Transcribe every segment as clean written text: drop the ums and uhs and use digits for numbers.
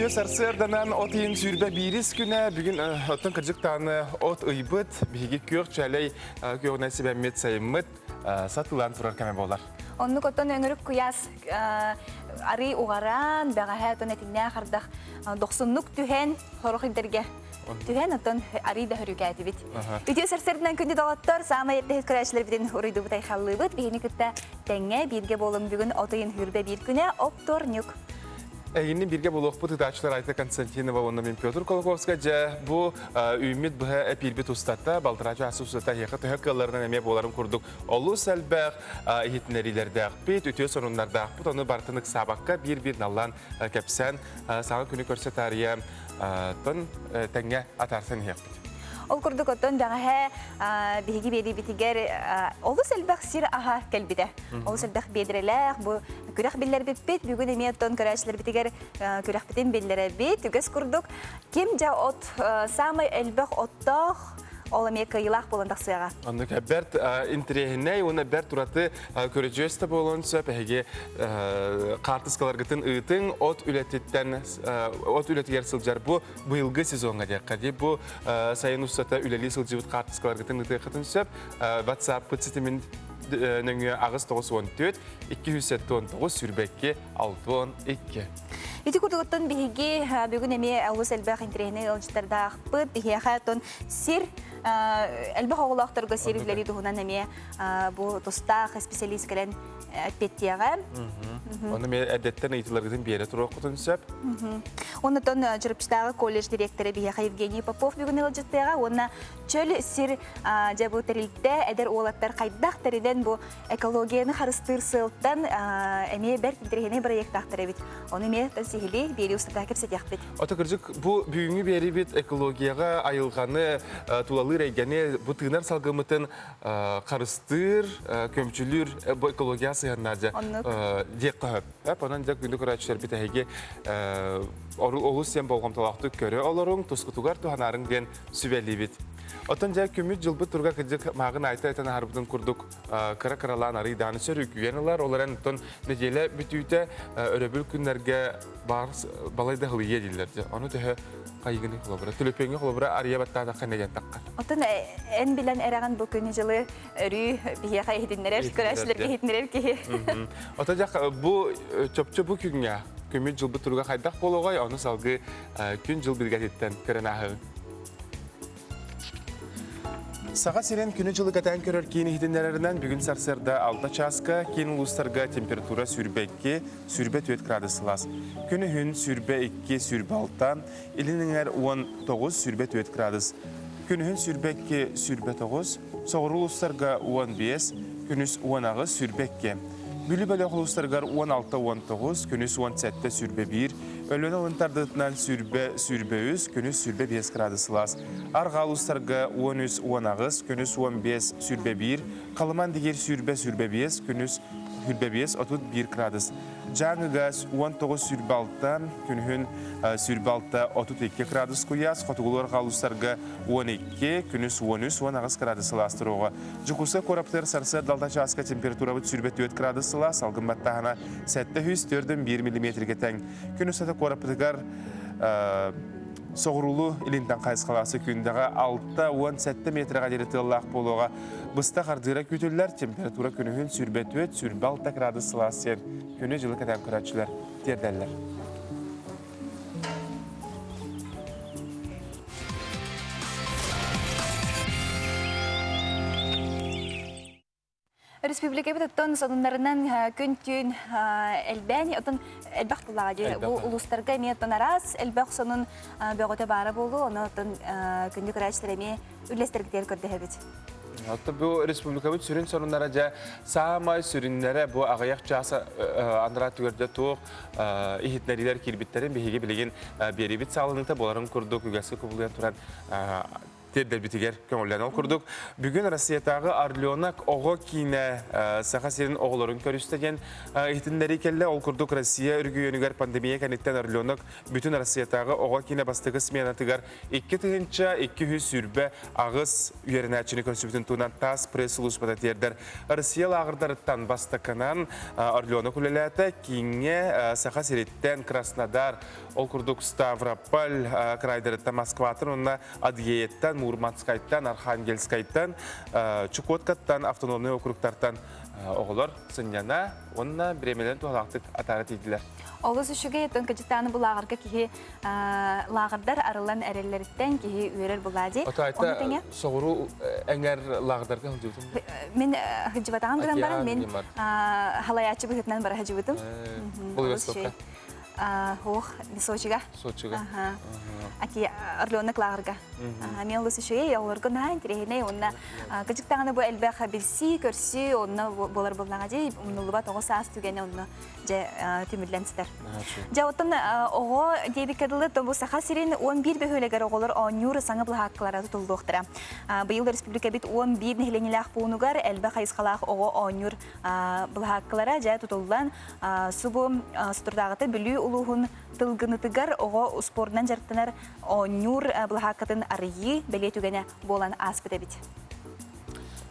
Ütüyor sarsırdanan ot yiyin sürbe biris güne bugün otun kırcık tane ot ıybıt bihigi kök çeley köğnesi bemmet sayımmet satılan turar keme bolar. Onu koton öngürük kuyas arı uğaran bağaha ton etinne kardak 90'luk tühen horuk ilderge. Tühen oton arı da hürükati bit. Ütüyor sarsırdanan kündü dağıttır sama yettehet kırayçılar biten uruydu butay xallı bit. Bihini kütte denge birge bolum bugün otayın hürbe bir güne optornyuk. Yine birge buluq bu tıdaçlar Ayta Konstantinova onunla min Piotr Kolokovskaca bu ümit bu epilbit ustatta baltıracı ası ustatta hiyakı tühekkalarından emeye bolarım kurduk. Olu selbaq ehitinlerilerde akbit, ütüyor sonunlarda akbit. Onu bartınık sabakka bir nallan kepsen sana günü körse tarihe ton tenge atarsan hiyakbit. Ol kurduk oton bağaha bihigi beri bitiger olu selbaq sir aha kelbide. Olu selbaq bedireler bu kürek biller bit bugün emeye ton kırayçılar bitiger kürek bitin billere bit. Üges kurduk kim ja ot samay elbaq ottağ olamaya kıyılaq bolundaq suyağa. Onu bert interehine onu bert turatı köreceğiz bolonsa peki kartıskalar gıtın ıtın ot ületiger sılcar bu yılgı sezonga diyakadi bu sayın ustata üleli sılcıvıt kartıskalar gıtın ıtı gıtın söp WhatsApp sistemin nöngü ağız 914 279 sürbekki 612. Ити курдугуттан биһиги бүгүн эми алус элбэх интерехне олжтарда акпыт биһиахатон сир элбэх оголоохторго сирилери туһунан эми бу тустаах специалист келен петтияга. Onu me әдеттен ыйтыларгытын бере турук кутун сөп. Оннотон жырыпчтагы колледж директору биһиаха Евгений Попов бүгүн олжтарга онна чөл сир жабу терилде эдер олаттар кайдах териден бу экологияны харыстыр сылтан эми бер интерехне проекттактар бит. Оны ме сихили бери устата кепсе яхпет. Отокыржык бу бүгүнгү бери бит экологияга айылганы тулалы регене бу тыгнар салгымытын карыстыр көмчүлүр бу экология сыяннажа дек кахып. Анан дек күндү көрөчүлөр бит эге олус сен болгом талакты көрө олоруң тускутугар туханарың ден сүбели бит. Отон жа күмүт жылбы турга кыжык магын айтан харбытын курдук кара-каралан арыйданы сөрүкүенилар оларын тон неделе бүтүүтө өрөбүл күннерге балайда хылые дилер. Аны төхө кайгыны кылабыра төлөпөңгө кылабыра арыя баттада канеген таккан. Отон эн билен эраган бу күнү жылы өрү бияга эдиннерер көрөчлөр эдиннерер ки. Отон жак бу чөпчө бу күнгө күмүт жылбы турга кайдак болгой аны салгы күн жыл билгетиттен көрөнахы. Саға сирен күні жылы кәтән көрір кейін хидинлерінен бүгін сарсырда 6 часка, кейін ұлыстарға температура сүрбекке, сүрбе 4 градусылас. Күні хүн сүрбе 2, сүрбе 6, илініңер 19, сүрбе 4 градус. Күні хүн сүрбекке, сүрбе 9, соғыр ұлыстарға 15, күніс 10 сүрбекке. Бүлі-бөлі ұлыстарға 16-19, күніс 17 сүрбе 1, өліні ұлынтардығытынан сүрбе 3, күніс сүрбе 5 градусылас. Арға ұлыстарға 13-10, күніс 15 сүрбе 1, қалыман дегер сүрбе 5, күніс сүрбе 5, 31 градус. Жаңыға 19 сүрбе 6, күнігін сүрбе 6, 32 градус көяс, қотығылар қалыстарға 12, күніс 13-10 градусыластыруға. Жүкісі қораптар сарсы далда часқа температура бұд сүрбе 4 градусыла, салғын баттағына 7-4-1 мм тең. Күніс әті қораптығар соғырулу илинтен қайыз қаласы күндіға 6-17 метрға дері тыллақ болуға. Бұста қардыра күтілілер температура күнігін сүрбе 4, сүрбе 6 градус сыласын. Күні жылы кәден күрәтшілер тердәлілер. Республика бит оттон сонундарынан күн-түн элбәни оттон элбәк тулагы бу улустарга эми оттон арас элбәк сонун бөгөтө бары болду оны оттон күндү көрәчләр эми үлестергер көрдө бит. Hatta bu Respublika sürün sorunlara ja samay sürünlere bu ağayak çasa andra tügörde toq ihitleriler kirbitlerin bihigi bilgin beri bit sağlığında boların kurduk ügəsi kubulayan turan Тердер битигер көңілден ол күрдік. Бүгін Россиятағы Орленок оғы кейіне сақа серін оғыларын көрістеген ехтіндері келі ол күрдік Россия үргі өнігер пандемия кәнеттен Орленок бүтін Россиятағы оғы кейіне бастығы сменатығар 2 тығынша 200 сүрбе ағыз үйерінәтшіні көрсібітін туынан тас пресс-лус бататердер. Россия лағырдарыттан бастықынан Орленок үлеләті кейіне сақа сереттен Краснодар, ол күрдік Ставрополь, крайдарыттан Москватын, онына Адыгейеттен, Мурманскайттан, Архангельскайттан, Чукоткаттан, автономный округтартан оғылар сынняна, онына біремелен туғалақтық атары тейділер. Олыс үшіге еттен кәжеттаны бұл ағырға кейі лағырдар арылан әрелеріттен кейі үйерер бұлади. Ота айта соғыру әңер лағырдарға ғылдеудің? Мен ғыджыбатаған бұдан барын, мен халаячы бұхетінен бара ғыджыбытым. Бұл өстіққа? Хоқ, Сочиға. Сочиға. Аки Орленок лағырға. Мен олыс үшіге оларға нағын тірегіне, онына кәжеттағаны бұл әлбәқ білсі, көрсі, онына болар болнаға дей, ұлыба тоғы саас түгені онына темірленістер. Жа оттан оғы дейбекеділі бұл сақа сирен 11 бөхөлегер оғылар оңюр саңы бұлғаққылары тұтылдықтыра. Бұйыл республика бит 11 нехленеләқ бұғынығар әлбәқ айысқалақ оғы оңюр бұлғаққылары жа тұтылдан сұбы сұтырдағыты бүлі ұлығын тылғынытығар оғы спорынан жарттанар оңюр бұлғаққытын арыйы бәле түгені болан аспыда бит.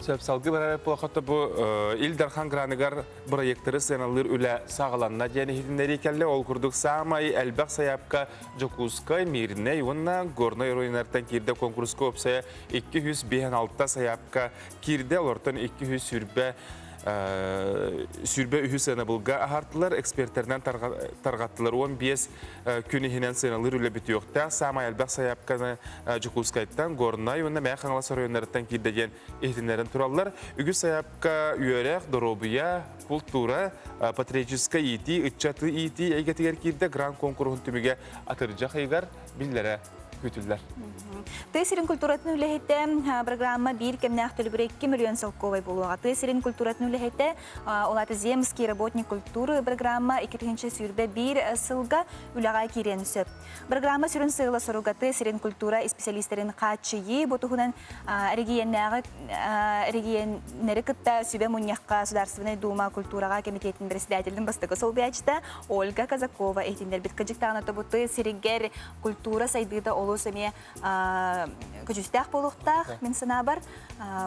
Салғы барар бұлақатта бұл Илдархан Граныгар проекттері сеналыр үлі сағаланна дені хитіндері кәлі ол күрдік самай әлбәқ саяпқа Жокускай миріне онна горной ройнарттан кирде конкурсқа өпсая 256 саяпқа кирде олортан 200 сүрбе үхі сәні бұлға ағартылар, эксперттерінен тарғаттылар 15 күнігінен сәнілер үлі біті өқта. Сама әлбәқ саяпқаны Жукускайттан, Горнай, онна мәй қаңыласы районларыттан кейдеген ехтінлерін тұралылар. Үгі саяпқа үйерек, доробия, культура, патриотическа ити, үтчаты ити, әйгетігер кейді гран конкурғын түміге атыржақ айғар білдері көтілдер. Тесирин культуратын үлехетте программа бір кемнәқ төлі 2 миллион салковай болуға. Тесирин культуратын үлехетте олаты земский работник культуры программа 2-ші сүрбе 1 сылға үліға керен сөп. Программа сүрін сылы соруға тесирин культура специалистерін қатшыйы бұтығынан регионері күтті сүбе мұнияққа Сударственный дума культураға комитетін председателдің бастығы сол бәчті Ольга Казакова әйтіндер бет кәжіктағына бұты тесиригер культура сайдыда олу сөме көжістәқ болуқтақ, мен сына бар.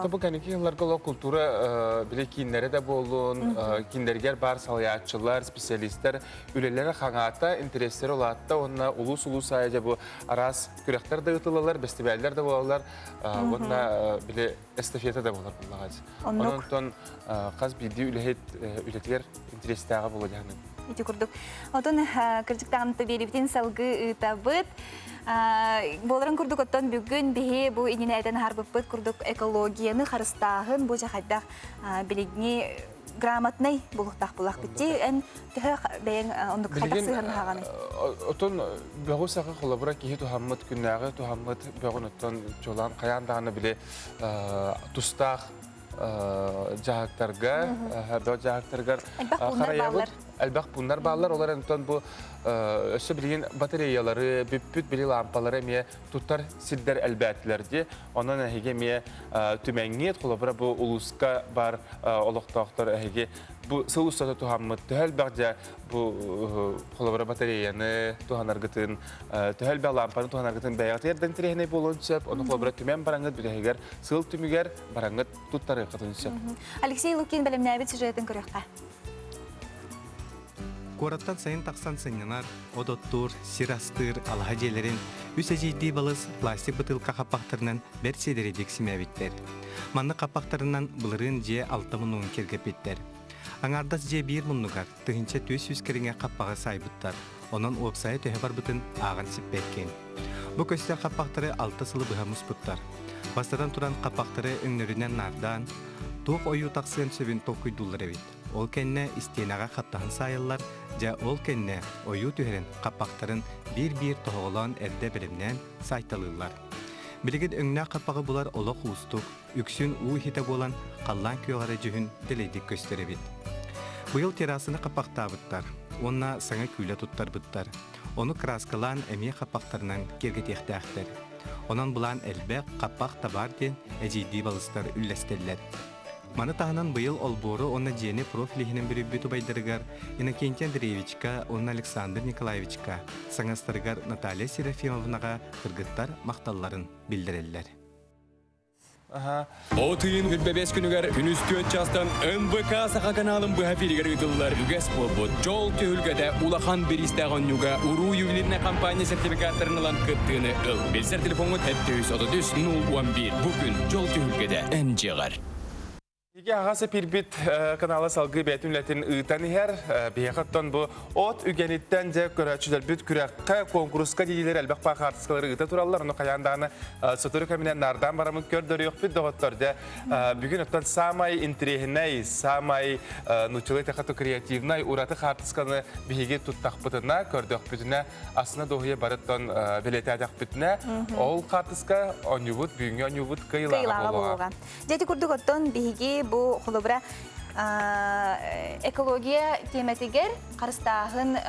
Бұл кәнеке ғыларға культура біле кейіндері де болуын, кейіндергер бар салаятшылар, специалистер, үлелері қаңата, интерестері олатта, онына улус-улус айда бұл арас күректер де ұтылалар, бестебәлдер де болалар, онына біле эстафета да болар бұлағыз. Онын қаз білді үлетігер интерестіға болады. Ити күрдік. Отын кірдіктағынты беребітен салғы ұтабыт. Боларын күрдік оттан бүгін бейе бұл енені әден харбыппыт күрдік экологияны қарыстағын бұл жақайдақ білігіне грамотнай болуқтақ болақ бітті. Ән түхі бәйін ондық қайдақ сығырын қағаны. Отын бәғу сақы қолабыра кейі тухаммыт күннәғі тухаммыт бәғын оттан жолан қаяндағыны біле тұстақ жағақтарға, жағақтарға әлбәқ бұндар балар, олар әнтон бұл өсі білген батареялары, бүппүт білі лампалары әме тұттар сілдер әлбәтілерде. Онан әйге ме түмәңет, қолабыра бұл ұлысқа бар олықтақтар әйге бұл сыл ұстаты тұхаммыд түхәл бәғде бұл қолабыра батареяны тұханарғытын, түхәл бәғ лампаны тұханарғытын бәяғыты ерден тірегіне болуын сөп, оны қолабыра түмән бараңғыт білігер, сыл түмігер бараңғыт тұттары қытын сөп. Алексей Лукин бәлімне әбет сюжетін көріққа. Кораттан сайын тақсан сынянар, одоттур, сирастыр, алхаджелерин, үсәжейді балыз пластик бутылка қапақтарынан бәр седередек семәбіттер. Манны қапақтарынан бұлырын же алтымын оң кергепеттер. Аңардас же бір мұннығар, тұхынша төс үскеріңе қаппаға сайбыттар. Онын опсайы төһе бар бұтын ағын сіппеткен. Бұ көстер қапақтары алты сылы бұғамыз бұттар. Бастадан тұран қапақтары үңнөрінен нардан, тоқ ойу тақсыған сөбін тоқуй дулар әвет. Ол кәнне истенаға қаптағын сайылар, жа ол кәнне ойу түйерін қапақтарын бір-бір тоғылан әрді білімнен сайталылар. Білігід өңна қаппағы бұлар олық ұстық, үксін ұйхеті болан қаллан күйоғары жүхін ділейдік көстері бет. Бұйыл терасыны қапақтабыттар, онна саңа күйлі тұттар бұттар. Оны краскалан әме қапақтарынан кергетектәқтер. Онан бұлан әлбәк қапақ табар ден әжейді балыстар үлләстеллер. Маны тағынан бұйыл олборы оны жені профилихінің бір үббеті байдырығар Иннокентий Андреевичка, оны Александр Николаевичка, саңастырығар Наталья Серафимовнаға кыргыттар мақталларын білдірелер. Отын үрбебес күнігер үністен частан МВК сақа каналын бұға филігер үділілер үгес болбуд. Жол түйілгеді улахан берістіған нүгі ұру ювелирна компания сертификаттарынылан күттіғіні ұл. Белсер телефоны 730-011. Бүгін жол түйілгеді әнжеғар. Иге ағасы пирбит каналы салғы бәтін үләтін ұйтан ехер. Бейхаттан бұл от үгениттен де көрәтшілер бүт күрәққа конкурсқа дейілер әлбәқ бақ артысқалары ұйта туралылар. Оны қаяндағыны сұтыры көмінен нардан барамын көрдірі yok бүт доғыттарды. Бүгін өттен самай интригінай, самай нұтылы тәқату креативнай ұраты қартысқаны бейге тұттақ бұтына, көрдіқ бүтіне, асына доғыя барыттан белеті әдәқ бүтіне. Ол қартысқа онюбут, бүйінге онюбут қиылаға болуға. Бу холобра экология тематигер карыстагын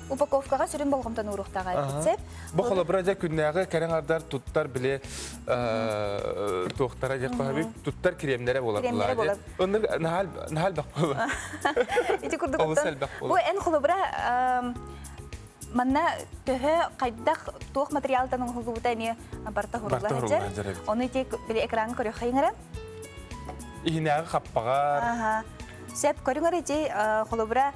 упаковкага сүрүн болгомтон уруктага кетсеп. Бу холобра да күннәгы кәрәңардар туттар биле тохтара дә кабып туттар кремнәре булалар. Онны нахал бак була. Ити курдуктан. Бу эн холобра манна төһө кайдак тох материалдан хугубута эми барта хурлар. Оны тек биле экран көрө хайнара. Иһинәгы хаппагар. Сәп көрүңөр эти холобра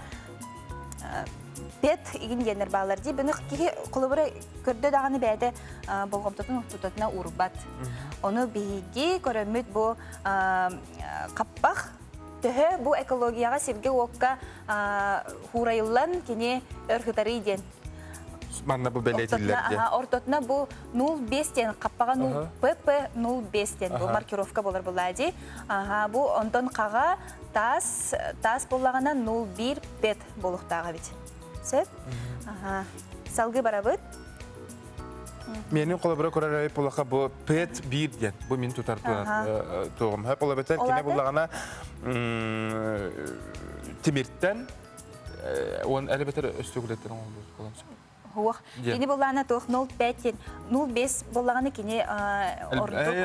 пет игин генер балар ди. Быны ки холобра көрдө даганы бәдә болгомтотун тутатына урбат. Оны биги көрөмөт бу каппак төһө бу экологияга сирге окка хурайыллан кини өрхүтары иден. Манна бу белетиллерде. Ортотна бу 05 тен, каппага 0 ПП 05 тен. Бу маркировка болар булади. Бу онтон кага тас боллагана 01 пет болуктага бит. Сөп. Салгы барабыт. Менин колобра көрөр полака бу пет 1 ден. Бу мен тутар тоғым. Ха колобетер кине боллагана тимирттен он әлбәттә өстөгүләттер болмас. Кини боллана тох 05 05 боллаганы кини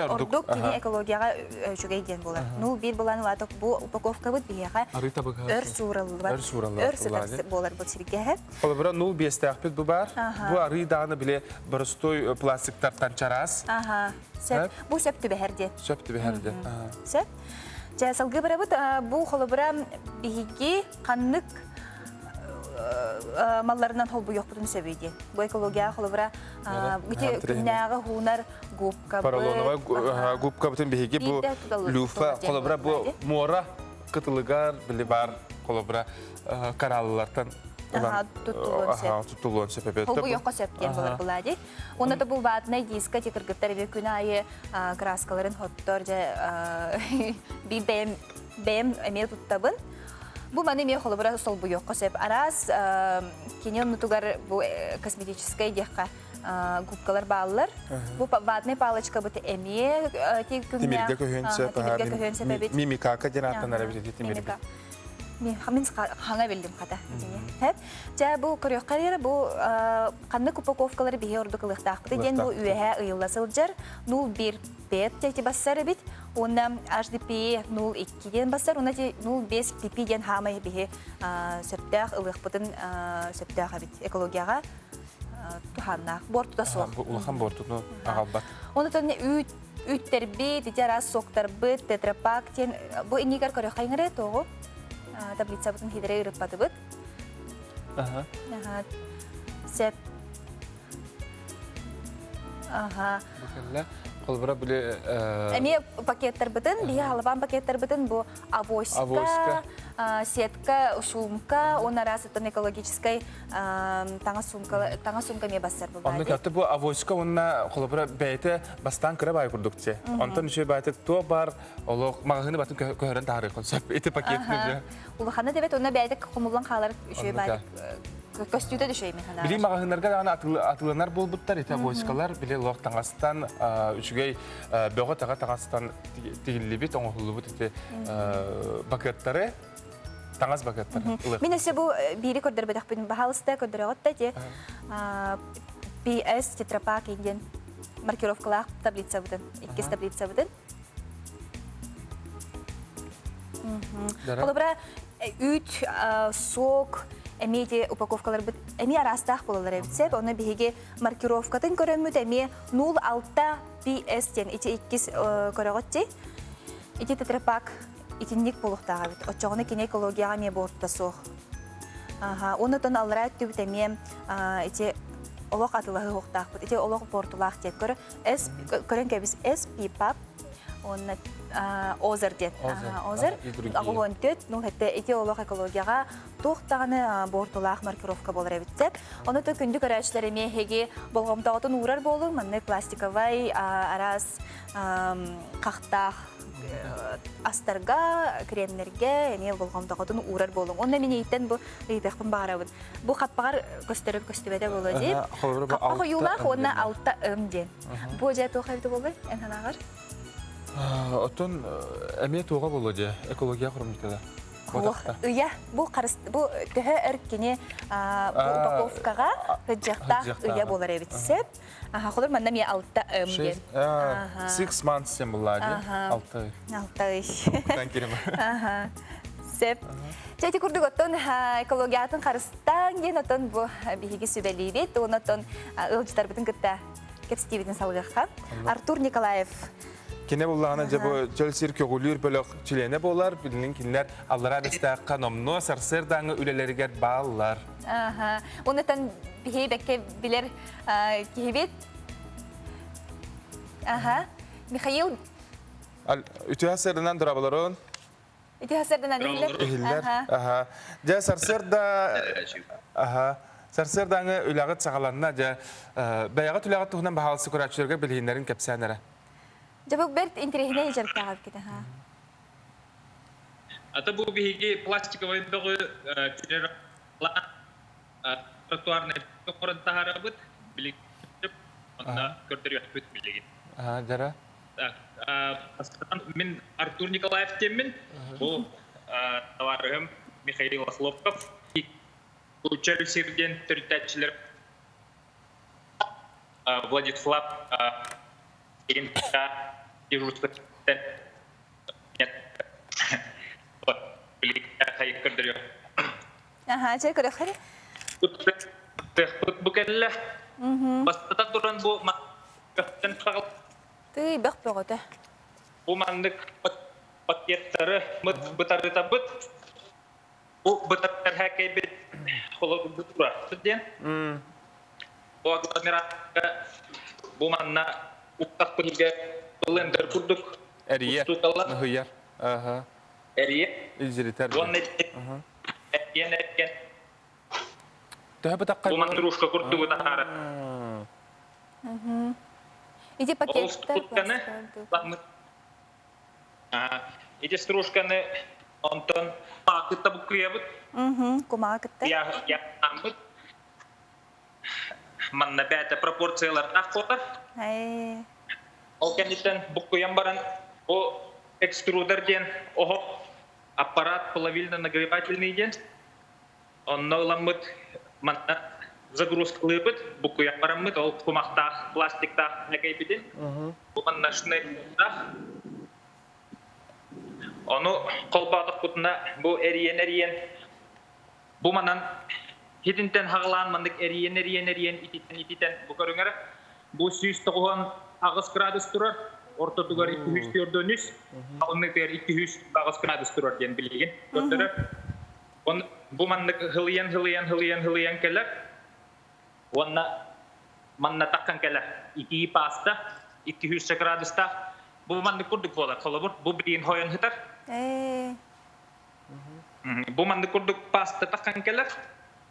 ордук кини экологияга жүгейден болар. 01 болланы латок бу упаковка бит бияга өр сураллар болар бу сирге. Колобра 05 тәхпит бу бар. Бу арыданы биле бирстой пластиктардан чарас. Сәп бу сәп төбәһәрде. Сәп төбәһәрде. Сәп. Жасалгы барабыт бу холобра биги каннык малларынан холбу yok бүтүн сөбөйдү. Бу экология холобра гите күннәгы хунар губка. Паралонова губка бүтүн биги бу люфа холобра бу мора кытылыгар биле бар холобра караллардан тутулон себеп. Холбу yok сөптен булар булади. Онда да бу ватный диска текиргиттер бе күнайы краскаларын хоттор же бем эмел туттабын. Бу маны ме холобра сол бу yok сеп арас кинен нутугар бу косметическая дехка губкалар баллар. Бу ватный палочка бут эме тимирге көһөнсө бит мимика каденаттан бит тимирге. Мен хамин ханга билдим ката. Хеп. Жа бу көрөккөр бу канды упаковкалары бие ордуклыктак. Ден бу үе ыйласылжар 01 пет тети бассары бит. Онда HDP 02 ден бассар, онда 05 pp ден хамай бие сөптак ылык бутын сөптак бит экологияга туханнак бортуда сок. Улахан бортуну агалбат. Онда үттер бит, жарас соктар бит, тетрапак тен бу инигер көрөккөр того. Таблица бутын хидре ирыппаты быт. Сеп. Колбара биле эми пакеттер бутын, бия халабан пакеттер бутын бу авоська, сетка, сумка, она раз это экологическая таңа сумка ме бассар бу. Онда катты бу авоська онна колбара бәйте бастан кыра бай продукция. Онтан үче бәйте то бар, олок магазины батын көрөн тарих концепт. Эти пакетни. Улахана дебет онна бәйте кумулган халар үче бай. Көстүдө düşөйм мен. Били магазиндарга аны атыланар болбуттар, эти авоськалар биле лок таңастан үчүгөй бөгө тагастан тигилибит оңолубут эти пакеттары. Таңас бакеттар. Мен эсе бу бири көрдөр бедак бин бахалыста көрдөрөгөт те PS тетрапак инген маркировкалах таблица бутын. Иккис таблица бутын. Олабра үт сок эмеде упаковкалар бит эми арастах болалар эбитсеп, оны биһиге маркировкатын көрөмүт эми 06 PS тен ити иккис көрөгөтти. Ити тетрапак итинник болуктага бит. Очогуна кине экологияга ме бортта сох. Оны тон алрат түбүт эми ити олок атылығы хоқтақ бұд. Ите олок портулақ тек көрі. Көрін кәбіз SP-PAP, оны озыр ден. Озыр, ағылуын төт, нұл әтті ите олок экологияға тоқтағаны бортулақ маркировка болыр әбітсеп. Оны то күнді көрәшілер еме хеге болғамтағытын урар болу, мұнны пластиковай арас қақтақ астарға, кремлерге, эме болгондоготун урар болуң. Онда мен эйттен бу рейдехпин багарабын. Бу каппагар көстөрүп көстөбөдө болот деп. Каппага юлак онна алтта ден. Бу же тохайды болбой, энханагар. Отон эме тоога болот же, экология курумтуда. Уя, бу карыс, бу төһө эркене упаковкага хөҗҗактак уя болар эбитсеп. Холор манда мен алтта ден. 6 months символади. Алты. Тан керем. Сеп. Жети курдук оттон экологиятын карыстан ген оттон бу биһиги сүбелибит, онотон ылжытар бүтүн кытта кепстибитин салгакка. Артур Николаев. Кене буллагана жабы чөлсир көгүлүр бөлөк чилене болар, билин кинлер аллара дестакка номно сарсер даңы үлелеригер баалар. Онотон биһи бекке билер кихибит. Михаил. Үтү серден дурабаларын. Үтү серден билер. Жа сарсер даңы үлөгөт сагаланна жа баягы түлөгөт тугунан баалысы көрөчүлөргө билгендерин кепсенере. Жабык берт интерехне ижартагап кете. Ата бу биһиги пластиковый бөгө тирер тротуарны корантахарабыт билик анда көрдөрүп бүт билигин. Жара. Мен Артур Николаев темин. Бу товарым Михаил Хлопков. Учер сирден төртәчләр Владислав Иринка дежурствотен нет. Вот билик хайык көрдөрүп. Чер көрөк хәри. Букелле. Бастата туран бу мәктән сагыл. Ты бак бөгөтө. Бу мандык пакеттары мыт бытары табыт. Бу бытар хакайбет холод бутура. Ден. Бу агломерация бу манна уктак пылга блендер курдук. Эрие. Нахыяр. Эрие. Изилитер. Эрие. Төһө такка. Бу мандрушка курдук тахара. Иди пакеттер. Иди стружканы Антон пакетта бу криебит. Кумага кытты. Я намбыт. Манна бәте пропорциялар тахтотар. Ол кенитен букуям баран о экструдер ден охо аппарат плавильно-нагревательный ден. Он ноламыт манна загрузка лыбыт, букуям барамыт, ол кумактах, пластиктах нагайбиден. Бу манна шнайдах. Onu kolbağdık kutuna bu eriyen. Bu manan hitinten hağlanmandık eriyen ititen bu körüngere. Bu süs toğuhan ağız gradus durur. Orta dugar 200 gördüğünüz. Onu per 200 ağız gradus durur diyen bilgin. Gördürür. Bu mandık hılıyan keler. Onna manna takkan keler. 2 pasta 200 gradusta. Bu mandık kurduk bolar. Kolabur bu birin hoyan hitar. Bu mandık kurduk pasta takkan keler.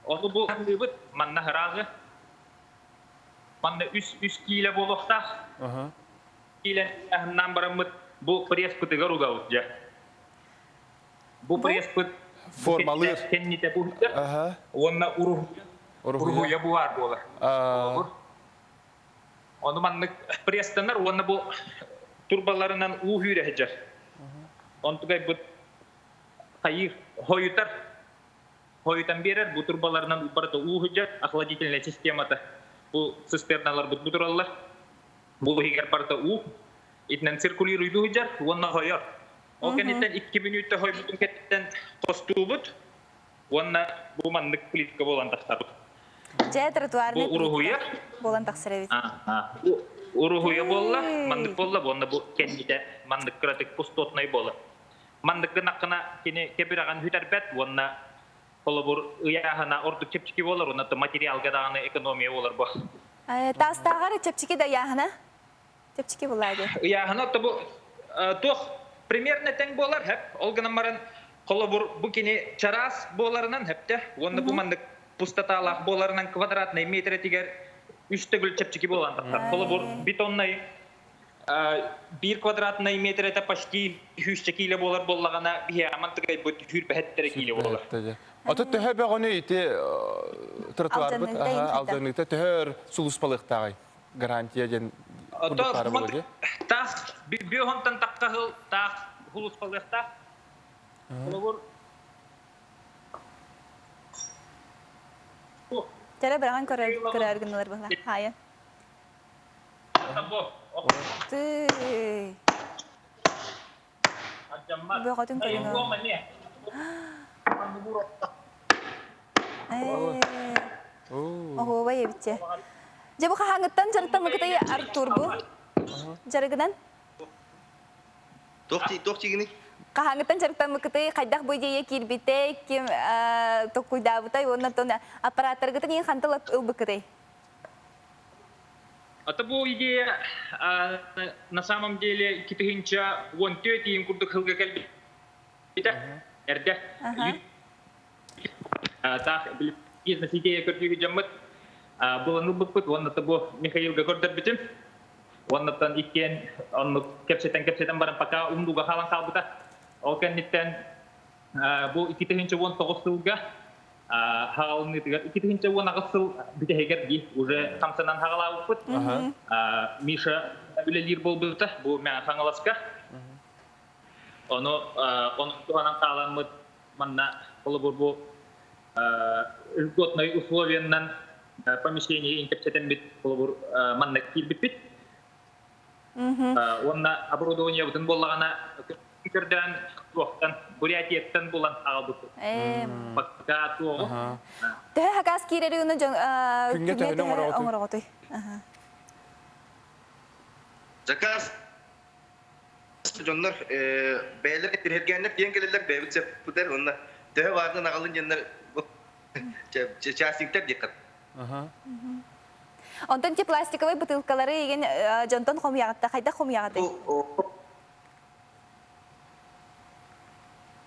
Onu bu handibut manna harağı. Manna üst kile bolukta. Kile nambaramıt bu preskut garuga utja. Bu preskut formalır. Kennite bu hitar. Onna uruhuya buar bolar. Onu mandık prestanlar onna bu turbalarından uhüre hecer. Ontuğay bu hayır hoyutar. Хойытан берер, бу турбаларынан упарта уһыжа, охладительная системата. Бу цистерналар бу тураллар. Бу хигер парта у. Итнен циркулируйду уһыжар, онна хойор. Окенитен 2 минутта хой бутун кеттен костубут. Онна бу мандык плитка болан тахтарбыт. Же тротуарны Бу урухуя. болан тахсырабит. Урухуя болла, мандык болла, онна бу кендите мандык кратык пустотной болла. Мандык гынаккына кини кебираган хүтәрбәт, онна колобур ыяхана ордук чепчики болар, онна материалга даганы экономия болар бу. Тастагар чепчики да яхана. Чепчики булады. Ыяхана то бу тох примерно тең болар хеп. Олганамаран колобур бу кини чарас боларынан хепте, онна бу мандык пустоталах боларынан квадратный метр тигер 3 төгүл чепчики болгандыктан. Колобур бетонный 1 квадратный метр это почти 3 кило болар боллагана бияман тыгай бу 4 кило болар. Ата төһө бөгөнү ити тротуар бит, алдыңгыта төһөр сулуспалыктагы гарантия ден курдуктары болду. Тах биохонтан таккахыл тах хулуспалыкта. Колобур Жара барган көрөргүнөр була. Хайы. табо. Ты. Аджаммат. Бөгөтүн көрүнө. Ого, бай битче. Жабы хаңыттан жарыттан мыкытай Артур бу. Жарыгынан. Тохтигини. Кахаңыттан жарыттан мыкытай кайдак бойдее кирбите ким токуйдабытай оннан аппараттаргытын ең хантылап ылбыкытай. Это была идея, на самом деле, китахинча вон тёти им курдук хылга кальби. Эрде. Так, бизнес идея курдук джаммат. Было нубыкпыт, вон это был Михаил Гагордар битим. Вон это икен, он кепсетен баран пока умдуга халан халбыта. Окен ниттен, был китахинча вон тогостылга. Хагалны тигер икитинче вон агысыл битегерди уже самсанан хагалаупут. Миша билелир болбута бу мен хангаласка. Оно туганан каламыт манна колобур бу льготные условия на помещение интерсетен бит колобур манна кирбит. Онна оборудование бутын боллагана Кирдан вақтан Бурятияттан болан ағалбыт. Пока туғы. Тәһә хакас кирери уны Күнге тәһәнең оңырғотой. Заказ жоннор бәйлер тиргәнлек дигән келеләр бәйбит сепүтер онда тәһә бардын агалын җеннәр часиктер диккат. Онтон ки пластиковый бутылкалары еген жонтон хомягатта кайда хомягаты.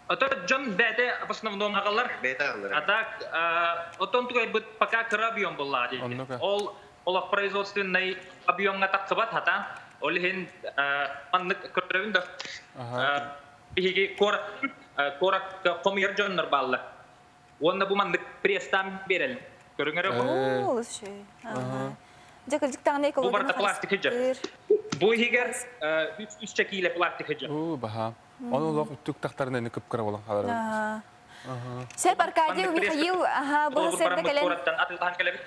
Это Джон Бэте в основном агалар. А так, отон тугай бит пока крабион боллади. Ол производственный объем на так сабат хата. Олхин мандык крабион да. Биги кора хомир Джон норбалла. Онда бу мандык престам берел. Көрүңөр бу. Ол ше. Жакылжык тагына экология. Бу барда пластик хижа. Бу хигер 3 кило пластик хижа. Баха. Оны лох түк тактарына көп кара болан халар. Сеп Аркадий Михаил, бу хасырда келен.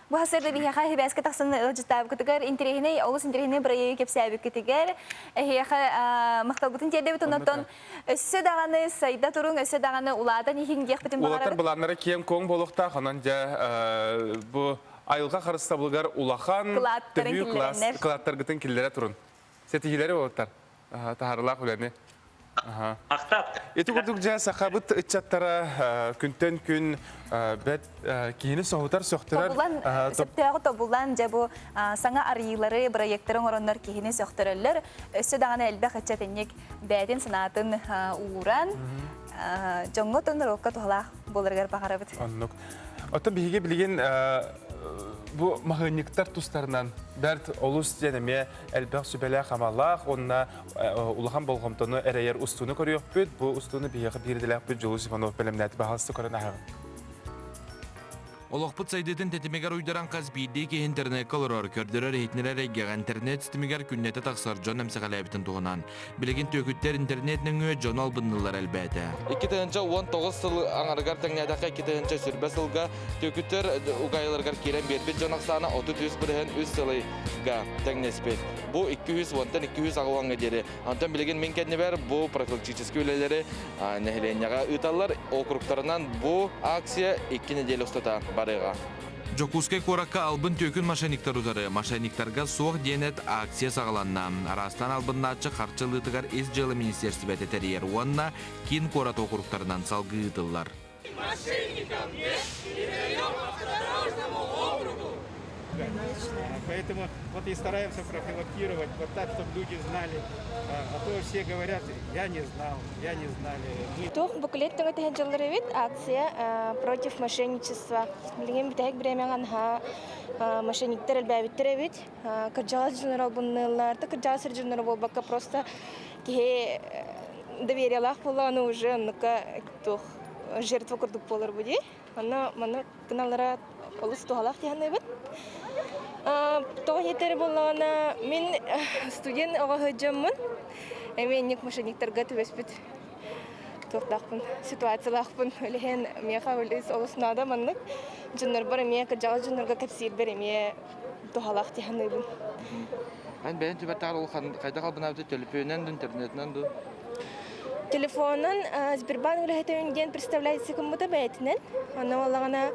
Бу хасырда бихаха хебаска таксын ылжытабы кытыгар интерегине, олус интерегине бирайы кепсәбі кытыгар. Эхеха макталбытын жерде бит оннан өссө даганы сайда турун, өссө даганы улада нихингех битин багара. Улатар буланнары кем коң болукта, ханан жа бу айылга карыста булгар улахан төбү клаттар гытын киллере турун. Сетигилери болуптар. Тахарлак үләне. Эти курдук жа сахабыт ытчаттара күнтен күн бәт кийини соғытар соқтырар. Септеғі тобулан жа бу саңа арыйлары проекттарын оронлар кийини соқтыралар. Өссі дағаны әлбәқ ытчатыннек бәден санатын ууран. Жоңғы тондар оққа туғалақ болырғар бағарабыт. Аннук. Ота биһиге билген бу маханиктар тустарынан бәрт олус денеме әлбәқ сүбәлә хамаллах, онна улахан болгомтону әрәйер устуны көрөйөк бүт, бу устуны биһиге бирделәк бүт Жолус Иванов белемнәти баһалысы көрән ахагы. Олоқпыт сайдетін тетімегер ұйдаран қазбейдегі интернет қалырар, көрдірер етінерер егеға интернет стімегер күннеті тақсар жон әмсіғалайбітін туғынан. Білеген төкіттер интернетнің өе жон албыннылар әлбәті. 2019 сыл аңарғар тәңнәдәқі 2020 сүрбә сылға төкіттер ұғайларғар керен бербет жон ақсаны 30 бірген үз сылыға тәңнеспет. Бұл 200-200 ағылаңға дері. Антон білеген мен кәдіне бәр бұл профилактическі өлелері нәхіленяға ұталар округтарынан бұл акция 2 неделі ұстата барыға. Жокускай коракка албын төкін машиниктар ұзары. Машиниктарға соқ денет акция сағаланна. Арастан албыннатчы қарчылытығар ес жылы министерсі бәті тәрер. Онна кин корат округтарынан салғы ұтылар. Мошенникам нет и даем по второжному округу. Поэтому вот и стараемся профилактировать, вот так, чтобы люди знали. А то все говорят, я не знал, я не знали. Тух буклеттің өтеген жылдары бит акция против мошенничества. Билген битәк бремянганга мошенниктер әлбәбиттер бит. Кыржага журнал буннылар, кыржага сыр журнал болбакка просто ке довериялах буланы уже нука тух жертва курдук болар буди. Аны маны кыналара олус тугалак дигән бит. Тоғы етері болғана, мен студент оға хөджаммын. Мен нек мошенниктерға төбеспіт тоқтақпын, ситуациялақпын. Өліген меға өліс олысынада маннық. Жындар бар, мен кіржағы жынарға кәпсейір бір, мен тоғалақ дейханыбын. Бәйін түбәттағыр ол қайда қалбын әбді телефонынан, интернетінен ду? Телефонын Сбербанк рәхетеуінген представляется кімміді бәйтінен. Оны олағана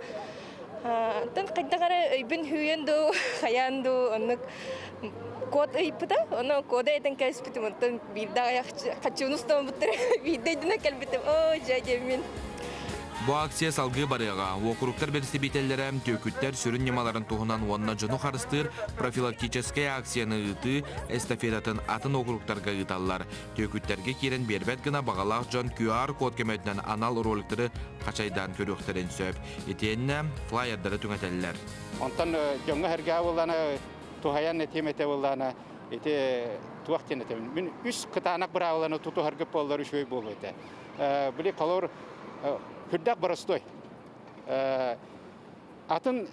тан қайдағары өйбін хүйенду, қаянду, оны код өйпіда, оны кода әйтін кәспітім, оны бейді қачуын ұстамы бұттыр, бейді әйтіна кәлбітім, о, жайдемін. Бу акция салғы барыға. Округтар берісі бетелері төкіттер сүрін немаларын туғынан онна жону қарыстыр профилактическая акцияны ұты эстафетатын атын округтарға ұталар. Төкіттерге керен бербет гына бағалақ жон QR код кеметінен анал роликтері қачайдан көріқтерін сөп. Етеніне флайердары түңетелілер. Онтан жоңға әрге боланы тухаян етемете боланы туақтен етемін. Мен үш қытанақ бір ауыланы тұту әргіп болары шөй болу еті. Біле қалор Хүрдәк барыстой. Атын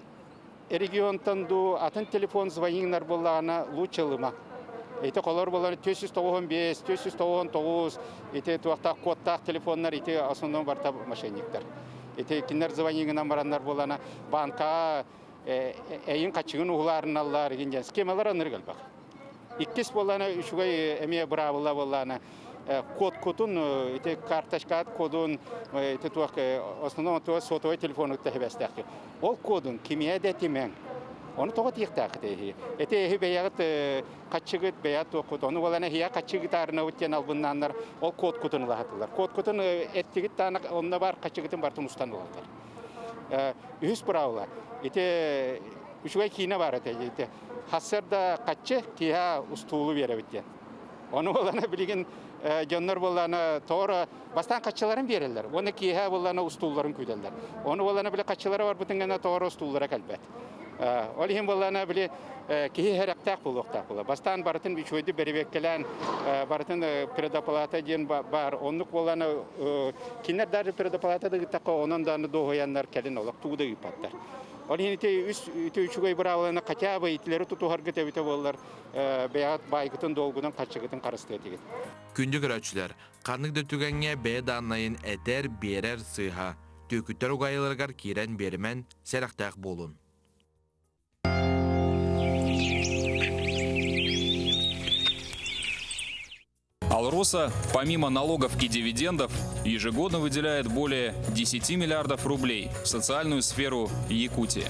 регионтан ду, атын телефон звонинар болағына лучылыма. Эти колор боланы 395, 399, эти туақтақ кодтақ телефоннар, эти основном барта мошенниктер. Эти кинер звонинар мараннар боланы банка әйін қачығын ұғыларын аллар, схемалар аныр қалбақ. Иккес боланы үшігай әме бравыла боланы. Код кодун, эти карточка кодун, эти туак основном то сотовый телефон тахибастахи. Ол кодун кимия детимен. Он то тихтахи. Эти беягат качыгыт беят то код. Он болана хия качыгытарына үткен албыннаннар. Ол код кодун лахатылар. Код кодун эттигит тана онна бар качыгытын бартын устан болалар. Үз правила. Эти үшүгай кийне бар эти. Хасырда качы кия устулу беребитен. Onu olana bilgin canlar olana doğru bastan kaççıların verirler. Onu kiye olana ustulların küderler. Onu olana bile kaççıları var bütün gene doğru ustullara kalbet. Olihim olana bile kiye heraktak buluktak bula. Bastan baratın bir şöyle beribekelen baratın predapalata diyen bar. Onluk olana kinler dar predapalata da gittakka onun da doğuyanlar kelin olak tuğda yıpatlar. Olihim ite üçügay bıravlarına kaçaba itleri tutu hargıt evite bollar. Beyat baygıtın dolgudan kaçıgıtın karıstı etigit. Күнді көрәтшілер, қарнық дөттігенге бәй данайын әтер берер сыйға. Төкіттер ұғайыларғар керен берімен сәріқтәқ болын. Алроса, помимо налогов и дивидендов, ежегодно выделяет более 10 миллиардов рублей в социальную сферу Якутии.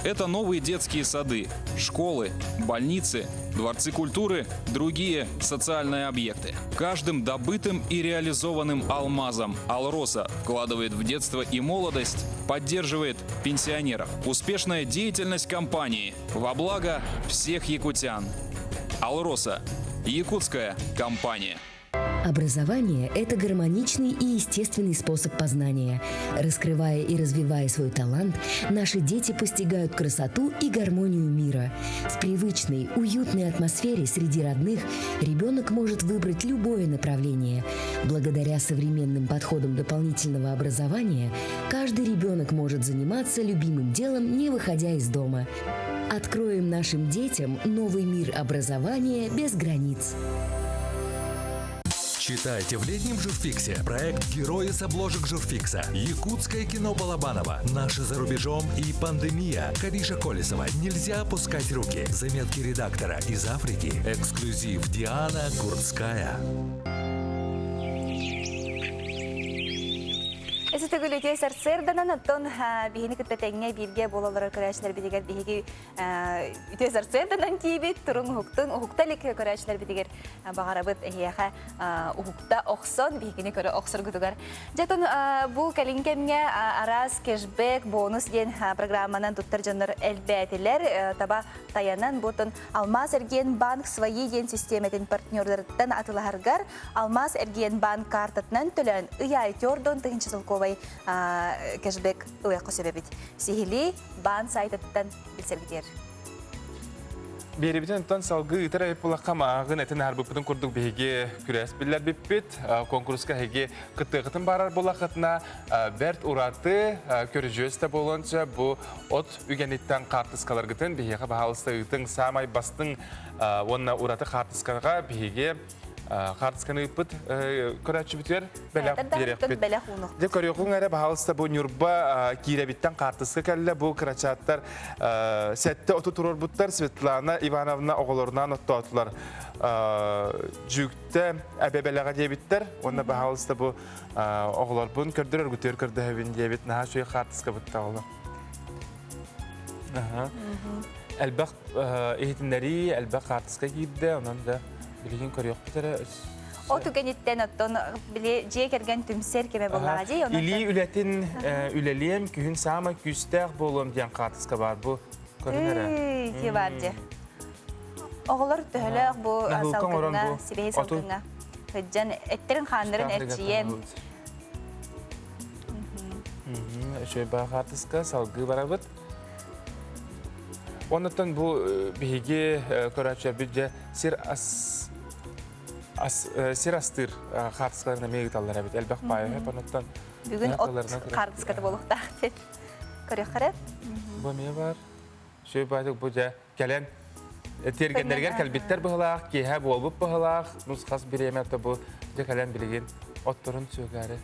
Это новые детские сады, школы, больницы, дворцы культуры, другие социальные объекты. Каждым добытым и реализованным алмазом Алроса вкладывает в детство и молодость, поддерживает пенсионеров. Успешная деятельность компании во благо всех якутян. Алроса. Якутская компания. Образование – это гармоничный и естественный способ познания. Раскрывая и развивая свой талант, наши дети постигают красоту и гармонию мира. В привычной, уютной атмосфере среди родных ребенок может выбрать любое направление. Благодаря современным подходам дополнительного образования каждый каждый ребенок может заниматься любимым делом, не выходя из дома. Откроем нашим детям новый мир образования без границ. Читайте в летнем журфиксе проект «Герои с обложек журфикса», якутское кино Балабанова, «Наши за рубежом» и «Пандемия». Кариша Колесова «Нельзя опускать руки». Заметки редактора из Африки. Эксклюзив Диана Гурцкая. Эсэ төгөлөтө сарсырданан оттон бихини кыттатеңе бирге бололор көрәчләр бидигер биһиги үтө сарсырданан кибит турун ухукталык көрәчләр бидигер багарабыт эхяха ухукта оксон бихини көрө оксор гудугар. Жатын бу калинкемге арас кэшбэк бонус ден программанан туттар жоннор элбәтилер таба таянан бутун Алмаз Эрген банк свои ден систематын партнёрлардан атыларгар Алмаз Эрген банк картатынан төлөн ыяйтёрдон тыгынчы сылковай кэшбэк ыяқы себебит. Сихили бан сайтаттан билсергитер. Беребитен тон салгы итара эпулакка маагын этен харбыпытын курдук беге күрәс биллер биппит конкурска хеге кытыгытын барар булакытна берт ураты көрүжөстө болонча бу от үгениттен картыскаларгытын беге баалыста ытың самай бастың онна ураты картыскага беге Хартсканы пыт көрәтчі бітер бәләқ берекпет. Де көріқуң әрі бағалыста бұл нүрба киребиттен қартысқа кәлі бұл көрәтчаттар сәтті оты тұрыр бұттар Светлана Ивановна оғылырынан отты отылар жүкті әбәбәләға дебіттер. Онда бағалыста бұл оғылар бұн көрдір өргітер көрді әбін дебіт. Наға шөй қартысқа бұтта олы. Әлбәқ ехетінлері әлбәқ қартысқа кейді. Онан да билген көрөк битәре. Оту гениттен оттон биле же керген түмсер кеме боллага же. Или үлетин үлелем күн сама күстәк болом дигән картыска бар бу. Көрүнәре. Ки бар же. Оглар төһләк бу салгына, сирей салгына. Хөҗҗән эттерин ханнарын этчием. Шөй бар картыска салгы барабыт. Оннан бу биге көрәчә бидә сирастыр картыскаларына мегиталлар бит. Әлбәқ байы оннан бүген от картыскаты болукта. Көрөк карап. Бу ме бар? Шөй бадык бу жа келен тергендергер калбиттер быһалак, кеһә болуп быһалак, нускас биремәтә бу жа келен билеген отторын сөгәре.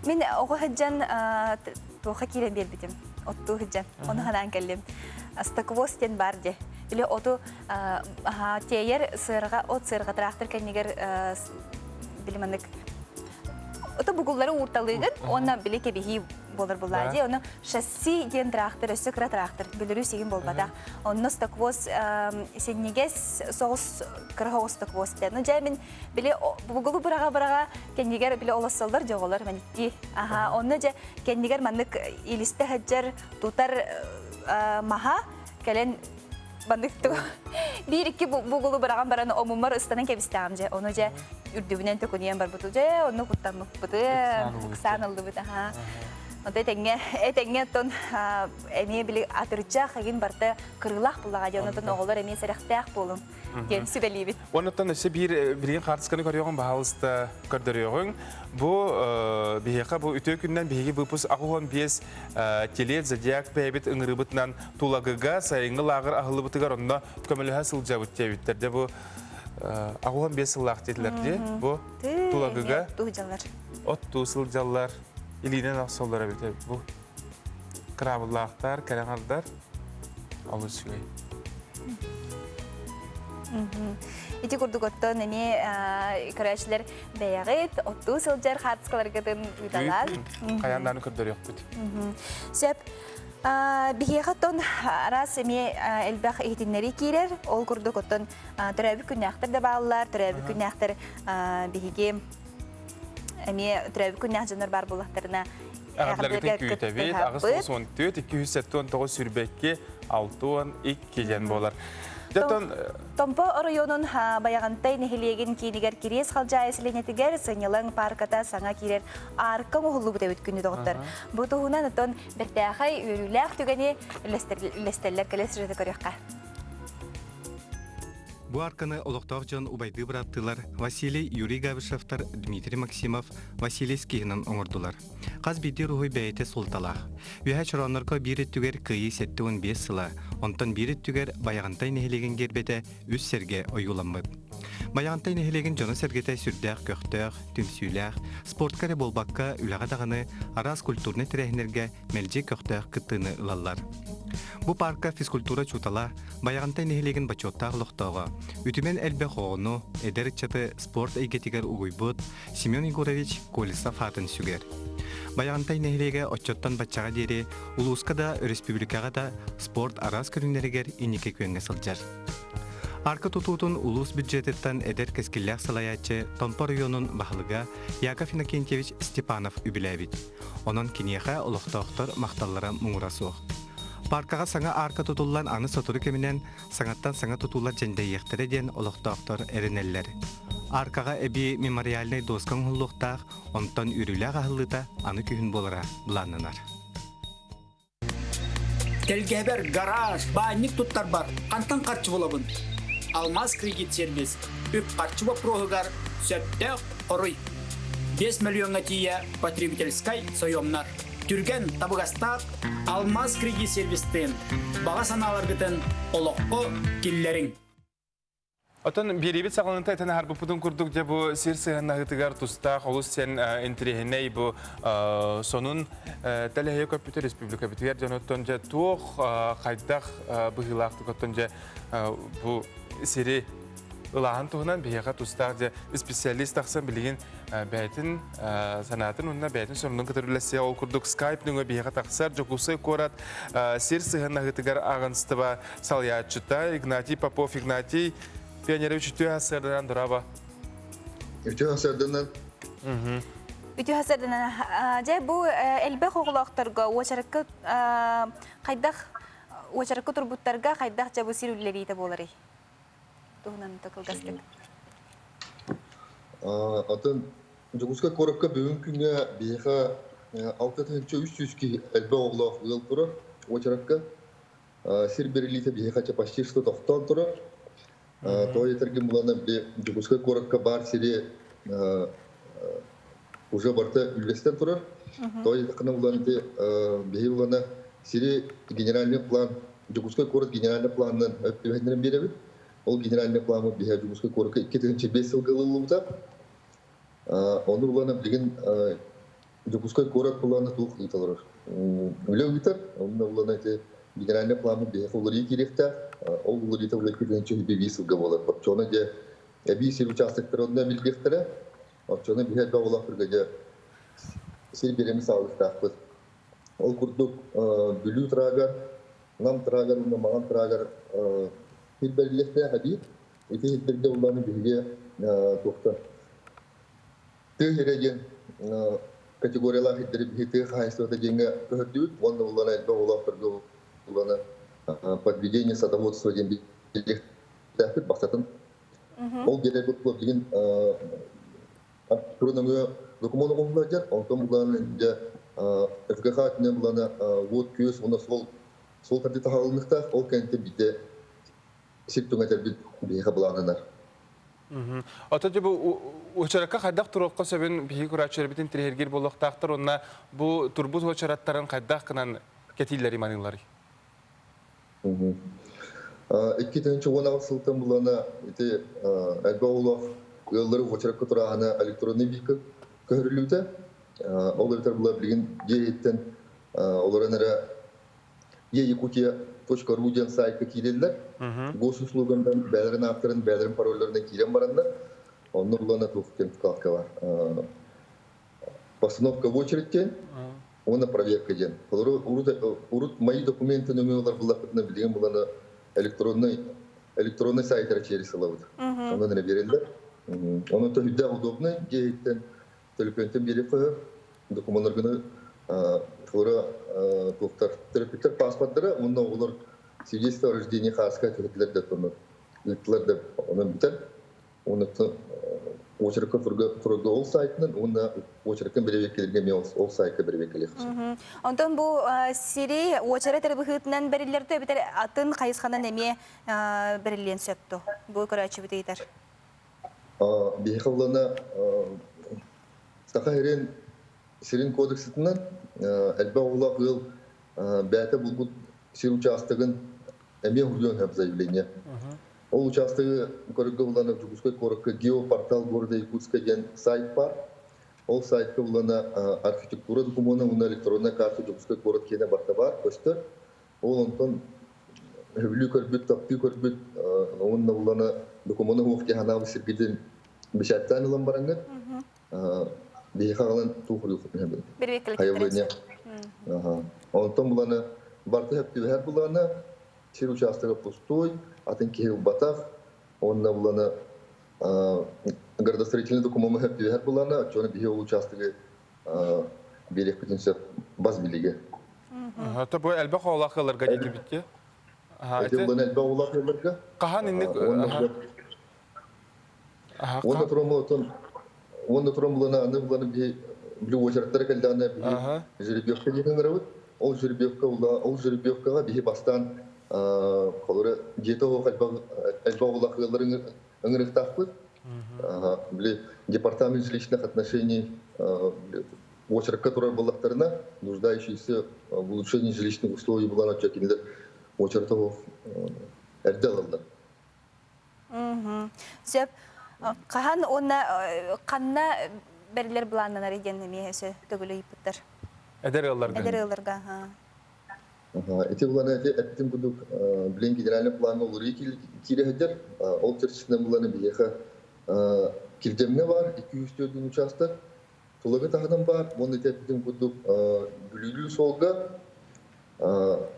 Мен ого хаҗан тоха килен бербитим. Отту хаҗан. Оны ханан келлем. Астаквостен бар де. Или оту тейер сырга от сырга трактор кенигер билимандык. Ото бугуллары урталыгын, онна билеке бихи болар буллади. Оны шасси ден трактор, өсөкра трактор билерү сигин болбада. Онны стаквоз сеннигес соус кыргыз стаквостен. Ну жамин биле бугулу бурага кенигер биле оласалдар жоголар манитти. Онны же кенигер мандык илисте хаҗар тутар маха келен бандыкту бир-iki бугулу бараган бараны омумар ыстанан кебистам же. Оны же үрдүбүнен төкөнүен бар буту же, оны куттанып буту, санылды бут. Онда этеңге тон эме биле атырча хагин барта кырылак булага же, онтон оголор эме серехтак болум. Ген сүбелибит. Онтон эсе бирин картысканы көрөгөн баалыста көрдөрөгөн. Бу бихека бу үтө күндөн биги выпуск агугон бес телет зодиак пебит ыңырыбытынан тулагыга сайыңы лагыр ахылыбытыгар онда көмөлө сылжабыт тебиттерде бу агугон бес сыллак тетилерде. Бу тулагыга от тусылжалар илинен аксолдора бите. Бу крабылактар, караңардар алып сүгөй. Ити курдуготтон эми көрәчләр бәягыт, отту сылжар хартыскаларгатын уйдалар. Каяндан көрдөрөк бит. Сөп бихехаттон арас эми элбах ихтиннери кирер, ол курдуготтон төрәбү күннәхтер дә баллар, төрәбү күннәхтер бихиге эми төрәбү күннәх җаннар бар буллактарына Агырларга көтөбит, агыс 14 279 сүрбекке 6-2 ден болар. Томпо районун баягантай нехилеген кинигер кирес халжа эсленетигер сынылың парката саңа кирер аркың угулу бутебит күнү доктор. Бу тугунан тон бертахай үрүләк түгәне лестерлер келес жете көрөккә. Бу арканы олоқтоқ жон убайды бұраттылар Василий Юрий Гавышевтар, Дмитрий Максимов, Василий Скихинан оңырдылар. Қаз биді рухой бәйті сұлталақ. Үйә чыранырқа бір түгер күйі 7-15 сыла, онтан бір түгер баяғантай нехелеген гербеті үз серге ойуламбыд. Баяғантай нехелеген жоны сергеті сүрдәқ, көқтәқ, түмсүйләқ, спорткары болбаққа үләға дағаны арас культурны тірәхінерге мәлже көқтәқ кыттыны ылалар. Бу парка физкультура чутала, баяғантай нехелеген бачоттақ лоқтауға, үтімен әлбе хоғыну, әдер чаты спорт әйгетігер угуйбыт, Семен Егорович Колесов атын сүгер. Баяғантай нехелеге отчоттан бачаға дері, улуска да, республикаға да спорт арас көрінерігер инеке көнге сылжар. Арка тутутун улус бюджететтен эдер кескиллях салаячы Томпо районун бахылыга Яков Иннокентьевич Степанов үбіләбит. Онон кинеха олықтауқтар мақталлара мұңырасуық. Паркаға саңа арка тутуллан аны сотуру кемінен саңаттан саңа тутулар жәнде ектері ден олықтауқтар әрінеллер. Аркаға әбі мемориальный доскан ғыллықтақ, онтан үріләғ ағылыда аны күйін болыра бұланынар. Телгебер, гараж, банник туттар бар. Қантан қарчы болабын. Алмаз кредит сервис. Үп қарчы боп проғығар сөпті қорый. 5 миллионға тие потребительскай соемнар. Түрген табығастақ Алмаз кредит сервистен. Баға саналарғытын олыққы келлерің. Отон беребет сағылынта әтіні харбыпыдың күрдік де бұ сер сығынна ғытығар тұстақ, олыс сен интерехіней бұ сонын тәліхе көппіті республика бітігер жан оттон жа туық қайдақ бұғылақты көттон жа бұ сері ылағын тұғынан бейеға тұстақ жа специалист ақсан білген бәйтін санатын ұнна бәйтін сонының күтірілесе ол күрдік скайпныңы бейеға тақсар жоқусы көрат сер сығынна ғытығар ағынысты ба салиятчыта Игнатий Попов, Игнатий Пионерович, үті ғасырдан дұраба? Үті ғасырдан? Үті ғасырдан. Жай бұл әлбе қоғылақтарға, очарыққа тұрбұттарға қайдақ жабы сирулері еті болары? Тұғынан тұқылғастық. Атын, жүгізгі қорыққа бүгін күнге бейіға 6-300 әлбе оғылақ ұйыл тұры, очарыққа сир берілейті бейіға чапашчешті тоқтан тұры. То етірген бұланы жүгізгі қорыққа бар сире уже барты үлвестен тұрыр. То етіқіні бұланы бейі бұланы сире генеральный план, жүгізгі қорық генеральный планын өптемендерін беребі. Ол генеральный планы бейі жүгізгі қорыққа 2-5 сылғылы ұлымда. Оны бұланы білген жүгізгі қорық бұланы тұлық етілір. Үлі өйтір, оны бұланы генеральный планы бейі қолыры керекті. Ол уларыта уларки денче бивисылга болар. Чона де бисил участокторунда билгехтере. Чона бихет баулахырга де сел береми саалыктакпыз. Ол курдук бүлүү трагар, нам трагар, маған трагар хитберлехте хади. Эти хитберде уланы биге тохта. Тегереген категориялар хиттери бихете хайсыта денге көһөрдүт. Онда уланы баулахырга уланы подведение садоводства дембелек тәфет бақсатын. Ол герек ұтлып деген тұрыныңы документ оңылар жер, онтан бұланы ФГХ атынан бұланы от көз, оны сол кәнті тағылынықта, ол кәнті біде септің әтер бейіға бұланынар. Ата жа бұл ұчараққа қайдақ тұрыққа сөбін бейі күрачыр бітін тірергер болуқтақтыр, онына бұл тұрбұз ұчараттарын қайдақ қынан кәтейлері манылары? Еккетінші оңағы сылтын бұланы әлбі олақ өйлері ғочараққа тұрағына электронный бейкі көрілуді. Ол өйтер бұла білген еттен оларын әрі Якутия.ру ден сайтқа кейлелілер. Госуслугандан бәлерін авторын, бәлерін пароллерінен кейлен барандар. Оны бұланы тұлықтен тұқалқа бар. Постановка в очередтен, оны проверка ден. Урут мои документы нөмелер бұлақытына білген бұланы электронный сайттар через салауыд. Оны нәре берелдер. Оны төхідді удобны, дейттен төліпентен беріп қойып, документларғыны терапевттер паспорттары, онда олар свидетельство о рождении қасқа төхідлерді тұныр. Үттілерді оны бітер, оны очеркка турга ол сайтынан, онда очерккен беребеккелерге мен ол сайтка беребеккелер. Онтон бу сири очара тербихытынан берилерді бітер атын қайысқанан эме берилен сөпту. Бу көрәчі бітейтер. Бейхавлана сақа ерен сирин кодекситынан әлбә олақ ыл бәті бұл сир участығын әме худен хэп заявление. Ол участығы көрігі оланы Жугускай корыққа геопортал города Якутска ден сайт бар. Ол сайтқа оланы архитектура документы, оны электронная карта Жугускай город кене барта бар, көстір. Ол онтон хүлі көрбіт, тапты көрбіт, онына оланы документы оқты ханағы сіргеден бешаттан ұлан бараңыр. Бейхі қалан туғыры ұқытын әбін. Хайылыне. Онтон бұланы барты әпті бәр бұланы сир участығы пустой, атын кейл батақ, онына бұланы градостроительный документы әпті бәр бұланы, жоны бейхі ол участығы берек бүтінсі баз біліге. Та бұл әлбә қаулақыларға дейді бітке? Әте бұланы әлбә қаулақыларға? Қахан иннік? Онда тұрым бұланы аны бұланы білі очараттары кәлдіғаны білі жеребевка деген ғырауыд. Ол жеребевкаға бейі бастан қолыры жеті оқ әлбә олақыларын ыңырықтақпыз. Департамент жилищных отношений очеркка турар боллақтарына нуждающиеся в улучшении жилищных условий бұлан отчакелдер очертығы әрді алылды. Сөп, қахан онна қанна бәрілер бұланынан ариден неме өсі төгілі епіттір? Әдер ғыларға? Әдер ғыларға. Эти бұланы әттім күдік білен генеральный планы олыры керегідер. Ол терсісінен бұланы бейеқі кирдемне бар, 204 участок. Тулығы тағыдан бар, оны әттім күдік бүлілі солға,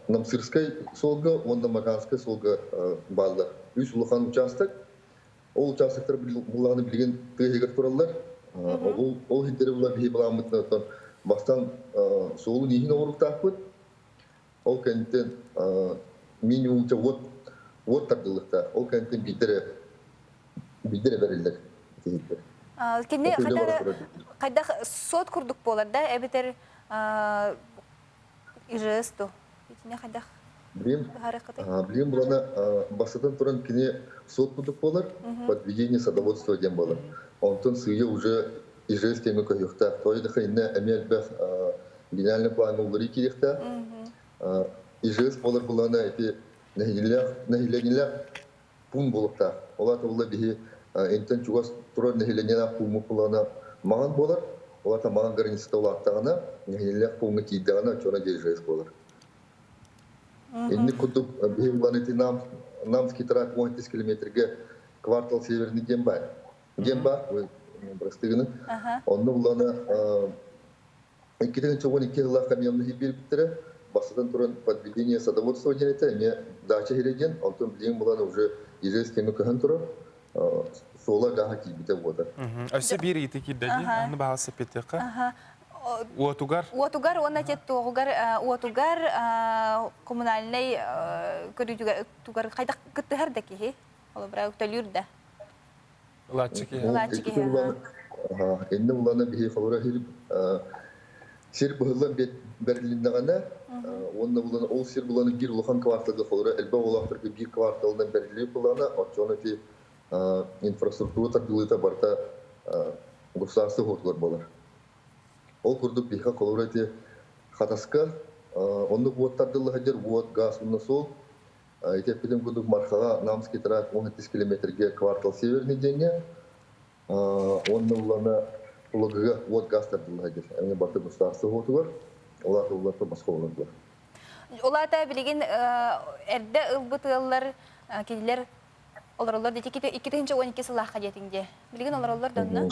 Намсырскай солға, онда Маганскай солға балдар. Үш ұлыған участок. Ол участоктар бұланы білген тегегер туралар. Ол хеттері бұлар бейі бұламытын бастан соғылы нейін оғырықтақ бұд. Ол кәнттен минимум от тардылықта. Ол кәнттен бейдері бәрілдер. Кенне қайдақ сот күрдік болар да, әбетер ижесту. Кенне қайдақ? Білем бұлана басыдан тұран кене сот күрдік болар, подведение садоводства дем болар. Онтон сүйе уже ижест темі көйіқтақ. Тойды қайынна әмел бәқ генеральный план олары керекті. Ижест болар бұлана әте нәхиленілер пун болықта. Олаты олар бейі энтен чуғас тұрар нәхиленілер пулмы бұлана маған болар. Олата маған гарнисті олаттағына нәхиленілер пулмы кейдіғана чона де ижест болар. Энни күдік бейі бұлана әте намский трак 10 километрге квартал северный дем бар. Дем бар, простығыны. Онны бұлана 2012 жылға каменный беріптірі, басыдан тұрын подведение садоводства денеті, не дача хереден, алтын білең бұланы уже ежес кемі көхін тұры, сола ғаға кейбіте болады. Өсі бір еті кейдеді, аны бағасы петтеқі? Уатугар? Уатугар, оны тет тоғығар, уатугар коммунальный көрігер қайдақ күтті әрдекі, олы бұра өктөлірді. Латчики. Энне бұланы бейі қалура херіп, сер бұғылан бәріліндіғана, ол сер бұланы бір ұлыған кварталға қалура, әлбә олақтырғы бір кварталынан бәрілі бұланы, отчоны те инфраструктура тардылыта барта государство ғортылар болар. Ол күрдік бейха қалура те қатасқа, оны ғот тардылыға дер, ғот газ ұнна сол, Етеппеден күдік марқаға намский трак 10 километрге квартал северный денге, онны ұлана ұлығыға от газ тардылыға дер. Әне барты государство ғоты бар, оларды ұлаты басқа олар. Олата білеген әрді ұлбытылар, кеділер олар деті 2-12 сылаққа жетіңде. Білеген олар донна?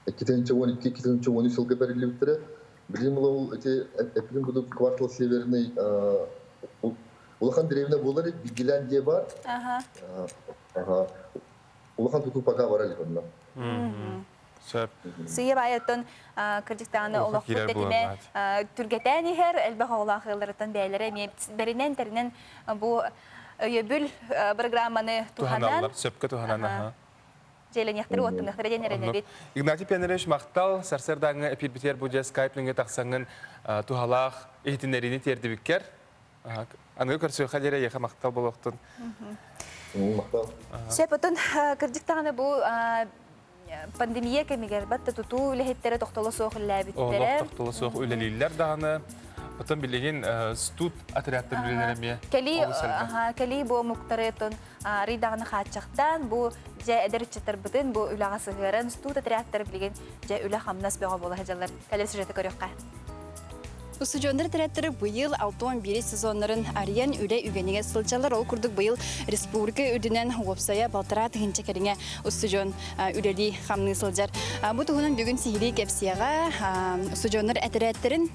2-12 сылға бәрілі біттірі. Білген ол әпілін күдік квартал северный Улахан деревня болар, Бигеландия бар. Улахан туту пока барали онна. Сүйе байыттын Кыргызстаны олақ күттетіме түргетән ехер, әлбі қаулақыларыттан бәйлері. Бәрінен тәрінен бұл өйебіл программаны туханан. Сөпкі туханан. Желенехтері оттымдықтары денеріне бит. Игнатий Пенерович мақтал, сарсырдаңы эпирбитер бұджа скайплинге тақсаңын тухалақ ехтінеріне тердібіккер. Аңғы көрсөй қадері еқа мақтал болуқтын. Сөп отын кірдіктағаны бұл пандемия кемегер бәтті тұту үліхеттері тоқтолы соқ үлләбіттері. Олық тоқтолы соқ үлелейлер дағаны. Отын білеген студ отрядтар үлелеріме. Кәли бұл мұқтарытын рейдағаны қатшақтан бұл жа әдірітчеттер бұтын бұл үліға сығырын студ отрядтар білеген жа үлі қамнас бөға болы ғажалар. Кәлі сюжеті көріққа. Устужондар тәрәттері бұйыл 6-11 сезонларын ариян үлі үгенеге сылчалар ол күрдік бұйыл республика үдінен уопсая балтыра тұхынча кәріңе устужон үлелі қамны сылжар. Бұ тұғынан бүгін сихири кәпсияға устужондар әтірәттерін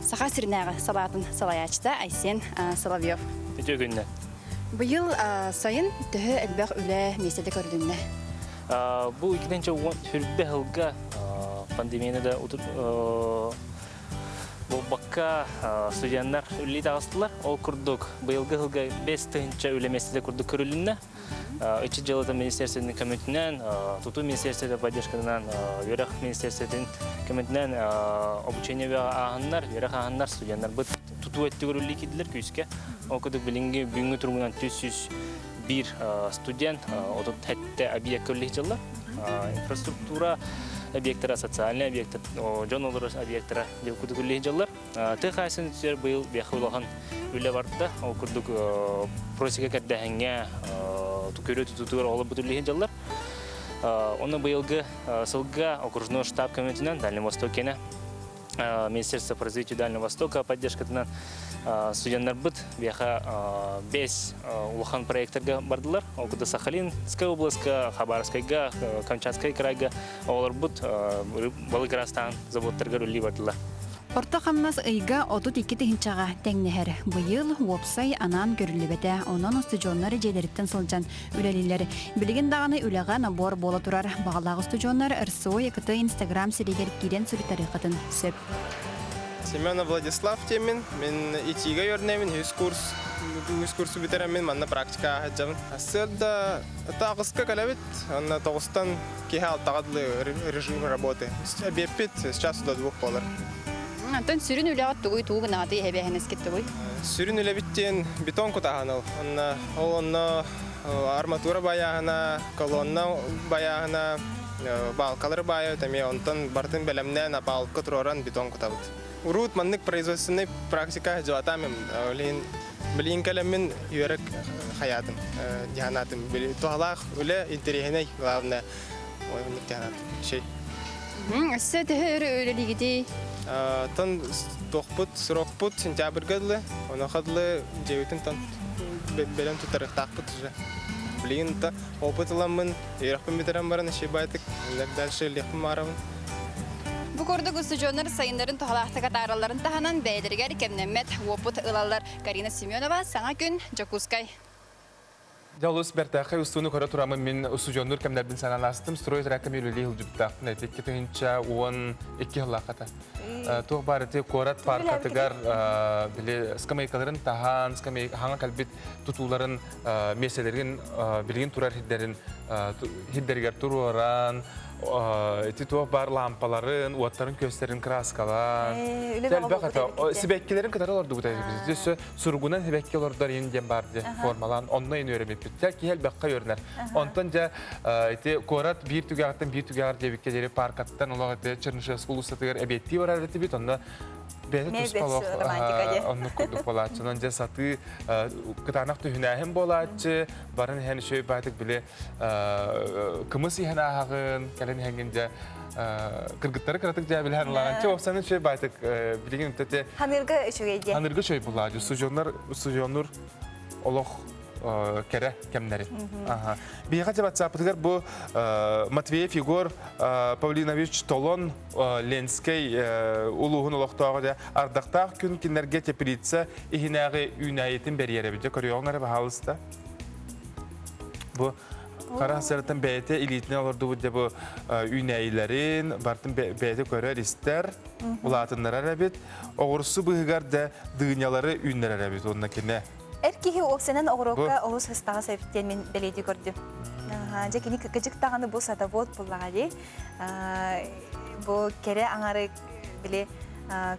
сақа сірінәғы салатын салаячта Айсен Соловьев. Бұйыл сайын түхі әлбәқ үлі меседі көрдіңіне. Бұл 2-ші ғылға пандемияны да Бұл баққа студияндар үлі тағыстылар. Ол күрдік бұйылғы ғылға 5-ші үлемесінде күрдік көрілінні. 3 жылыда министерствінің комитетінен, тұту министерстведі поддержкадынан, верақ министерстветін комитетінен обучение ағындар, верақ ағындар студияндар бұд тұту әтті көрілі кеділер күйіске. Ол күрдік білінгі бүгінгі тұрғынан 301 студент, отын тәтті объект көрілі жылар. Инфраструктура объекттары, социальный объекттар, жон олар объекттары деп күрдік үлі жылар. Ты қайсын түсер бұйыл бияқы олаған үлі барды. Ол күрдік просеке кәддәхіңе көрі тұтуыр олы бұтырлығы жылар. Оны бұйылғы сылға окружной штаб комитетінен Дальний Восток кені Министерство по развитию Дальнего Востока поддержкатынан студенттер бұд бияқа 5 улахан проекттарға бардылар. Ол күді Сахалинская областқа, Хабаровскайға, Камчатскай крайға олар бұд Балыкрастан заводтарға үлі бардылар. Орта қамнас ұйға 32 хинчаға тәңнехер. Бұйыл уопсай анан көрілібеті, онан студионлары жедеріттен сылжан үлелілері. Білген дағаны үліға набор бола тұрар. Бағалағы студионлар РСО екіті Инстаграм серегер кейден сүрі қытын сөп. Семенов Владислав темін. Мен итиға өрнемін, үз курсы бітеремін, манна практика әджамын. Асырда тағысқа кәләбет, анна тоғыстан кейі алтағадлы режим работы. Обеппет, сейчас суда двух болар. Антон сүрін үліғат тұғый туғы нағады әбәйін әскет тұғый? Сүрін үлі бетон құтағаныл. Онна арматура баяғына, колонна баяғына, балқалар бая, онтан бартын бәлемнен апалқы тұроран бетон құтағыд. Урут маннык производственный практика жуатамым. Білейін кәлеммен үйерік хаятым, диханатым. Туғалақ үлі интерегеней главное диханатым. Әсі түхі үлі Тон тоқпут, сұрақпут, сентябр ғадлы, оны ғадлы жеуітін тон бәлем тұтарық тақпут уже. Білейін опыт ұламын, ерақпын бетерен барын әші байтық, дәлші лекпін маравын. Бұ көрдік ұстыжонлар сайындарын тұғалақты қатараларын тағанан бәйдергер кемнемет опыт ұлалар. Карина Семенова, саңа күн, Жакускай. Жалус бертақай ұстуыны көрі тұрамын мен ұсужонлар кәмдердің саналастым. Строй зірәкім елілі ұлжыптақын әйтек кетігінші 12 ғылақата. Туқ барыты корат парқатығар скамайкаларын таған, хаңа кәлбет тұтуларын меселерін білген тұрар хиддергер тұруаран, Титуақ бар лампаларын, уаттарын көстерін краскалан. Сібәккелерін кітары оларды бұтайды бізде. Сұрғынан сібәккел олардар енден барды формалан. Онына ен өремеп бітті. Кейел бәққа өрінер. Онтан жа корат бір түгағаттан бір түгағар дебіккелері паркаттан олағы Чернышевск ұлыстатығар әбетті бар әрреті бет. Онына бәді тұспалақ онны күрдік болатшы. Онын жа саты қытанақ түхінәхін болатшы. Барын ән шөй бәдік біле кымыс ихен ағығын, кәлін әңгенде кыргыттары кыратык жа білген олағанчы. Опсанын шөй бәдік білген үттәте Ханырғы шөйде. Ханырғы шөй болады. Сужонлар олық кәрі кәмнәрі. Бейға жабат сапытығар бұл Матвеев Егор Павлинович Толон Ленскей ұлығын олықтауға ардақтақ күн кенерге тепілітсі ихінәғі үйнәйетін бәрі әрі көріоңары бағалысты. Бұл қара сәріттен бәйті илетіне оларды бұд бұл үйнәйлерін, бартын бәйті көрер істер, ұлатынлар әрәбет, оғырсы бұғығар да дығынялары үйнер әрәбет, онына кене. Әркеге оқсанан оғыроққа оғыз хыстаға сәбіттен мен бәлейді көрдім. Же кини кыкыжык тағаны бұл садавод бұллағали. Бұл кере аңары біле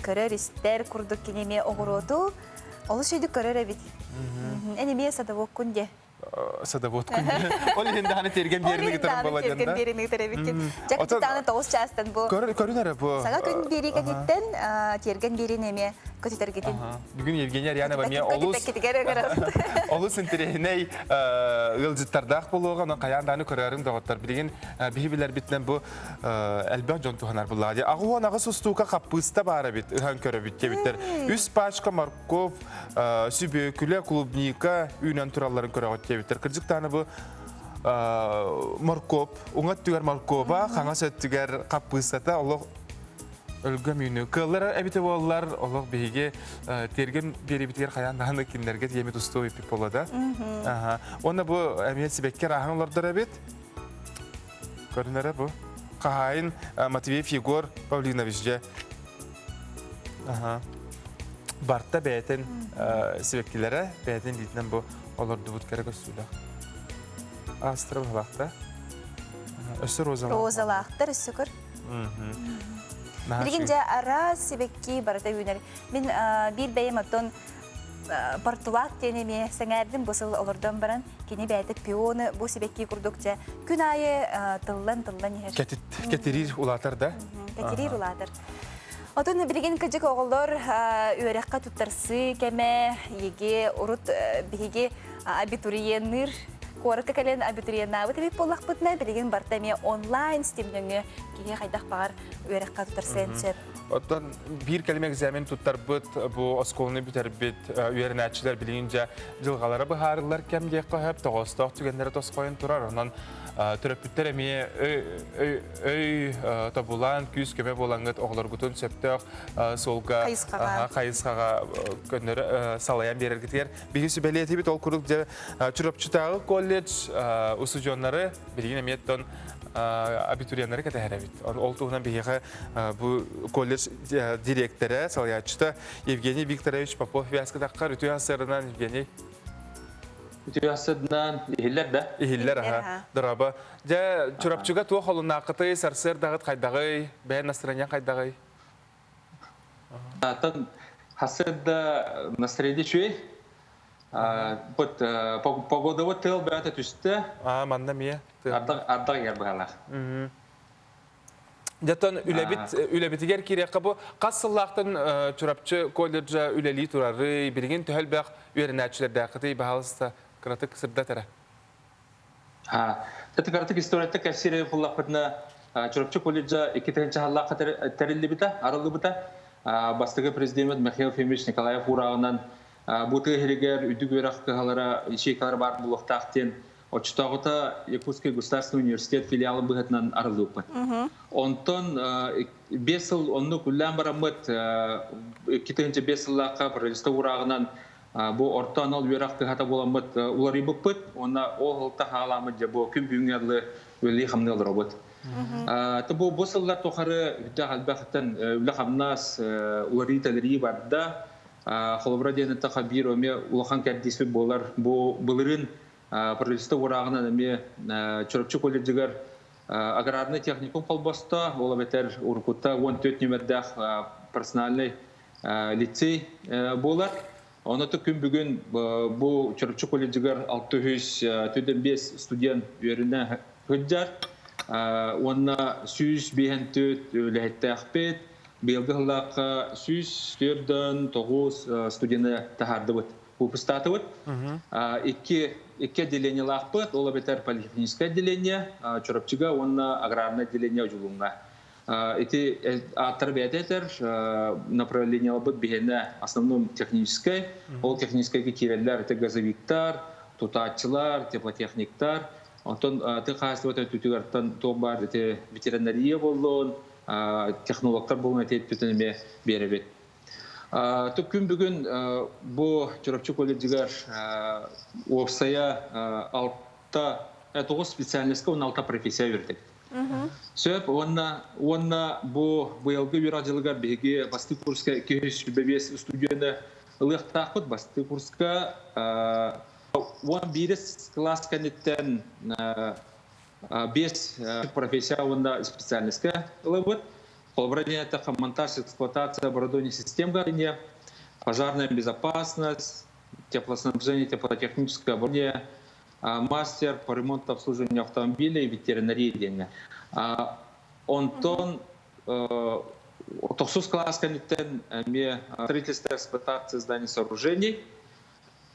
көрер істер күрдік кенеме оғыроту. Олы шүйді көрер әбіт. Әнеме садавод күнде. Садавод күнде. Ол енді ғаны терген беріні гітарым болады. Терген беріні гітарым біткен. Жақы тұтағаны тоғыз частан бұл. Көрін әрі бұл. Саға күн бері кәдеттен терген берін әме көтетер кетен. Бүгін Евгения Арьянова мен олыс интерегіней ғылжыттардақ болуға, оны қаянданы көрерін доғыттар. Білген бейбілер бітінен бұл әлбәқ жон туғанар бұллады. Ағы оң ағы сұстуға қаппыста бары біт, ұған көрі бітке біттер. Үс пачка морков, сүбекілі, клубника, үйнен тураларын көрі ғытке біттер. Кіржіктаны бұл морков, оңат түгер моркова, қаңа сөт түгер қаппыстата, олық өлгі мүйіні. Кыллар әбіті болалар, олық бейге терген бері бітігер қаяндағаны кендерге емет ұсту өйпік болады. Оны бұл әмет себеккер ағын олардар әбет. Көрінері бұл. Қағайын Матвеев Егор Павлиновичде. Бартта бәйтін себеккелері, бәйтін дейтінен бұл оларды бұд кәрі көстілі. Астыры бұлақта. Өсі розалақтар, өсі көр. Білгенде ара себекки барата үйінер. Мен бір бәйім аттон бартулақ денеме сәңәрдің бұсыл олардан баран кені бәйті пионы бұл себекки күрдікте күн айы тыллан ехер. Кәтерир ұлатар да? Кәтерир ұлатар. Отын білген күджік оғылдар үйерекқа тұттарсы кәмә еге ұрыт біге абитуриеннер Корка кален абитуриеннабы тәбек болақ бұтына білеген бартаме онлайн стимдіңі кейе қайдақ бағар өрекқа тұтарсен сөп. Оттан бір кәлім экзамен тұттар бұт, бұл осколыны бүтер бүт үйерін әтшілер білгенде жылғалары бұхарылар кәмге қойып, тоғыстық түгендері тосқойын тұрар. Онан түріп бүттер әме өй табулан, күйіз көме болаңғыт оғылар күтін сөптіқ солға қайысқаға көнері салаян берергітер. Бігі сүбәлі әті біт ол күрілді чүріпчітағы колледж ұсы жонлары білген әметтен абитуриянлары кәті әрәбет. Ол туғынан бейіға бұл колледж директоры, салаячыта Евгений Викторович Попов вязкадаққа үті асырынан Евгений. Үті асырынан ихиллер да? Ихиллер, дұрабы. Жа чүрапчыға туға қолын ақыты, сарсыр дағыт қайдағый, бәйін настроения қайдағый? Тан хасырда настроение чуй. Погодовы тыл бәті түсті. Манда мие? Ардақ ер бағалар. Жаттан үләбетігер кереққа бұл қассыллақтың чүрапчы колледжа үләлі тұрары білген түхәл бәқ үйерін әтшілерді әқіті бағалысты қыратық сырда тәрі? Тәті қыратық историятты кәсірі құллақ бұтына чүрапчы колледжа 2-ші халлаққа тәрілі біта, арылы біта. Бастығы президент Михаил Фемирович Николаев урағынан бұты херегер үдік өрақ қығалара шейкалар бар бұлықтақтен Очтағыта Якутский государственный университет филиалы бұғытынан арылы өппін. Онтон 5 жыл онны күллән барамыд 2-5 жыллаққа пролисты урағынан бұл орта анал өрақ қығата боламыд улары бұппыд. Онна оғылта қағаламыд бұл күн бүйіңерлі өлі қамны алыр обыд. Бұл жыллар тоқары үтті қалбақыттан өлі қамнас улары тәлірі барды. Қолыбыра денетті қабир өме улақан кәрдесі болар бұлырын Пролисты урағынан әме чүріпчі колледжігер аграрный техникум қолбаста, ол бәтер Уркутта 14 нөмірдәқ персональный лицей болар. Оныты күн бүгін бұл чүріпчі колледжігер 605 студент үйеріне хүддер. Онына 154 өләйті әқпет, белгіліққа 149 студенті тағарды бұд. Выпустаты вот. Iki отделение лахпыт, ол бетер политехническое отделение, чурапчыга, он аграрное отделение ужулунга. Эти отрабатывают направление лабыт бегене основном техническое, ол техническое киреллер, это газовиктар, тутатчылар, теплотехниктар. Онтон ты хасты вот эту тюгартан тобар, это ветеринария болон, технологтар болон эти тютенеме беребет. Түп күн бүгін бұл чүрапчы колледжігер опсая 9 специальностьқа 16 профессия өрдік. Сөп, онна бұл бұйылғы үйрадылығар беге басты курсқа 205 студияны ұлықтақпыд, басты курсқа 11 класс кәнеттен 5 профессия онда специальностька лыбыт. Полбрадение это монтаж, эксплуатация оборудования систем горения, пожарная безопасность, теплоснабжение, теплотехническое оборудование, мастер по ремонту обслуживания автомобилей, ветеринария. Онтон 9 класс кәнеттен строительство, эксплуатация зданий, сооружений,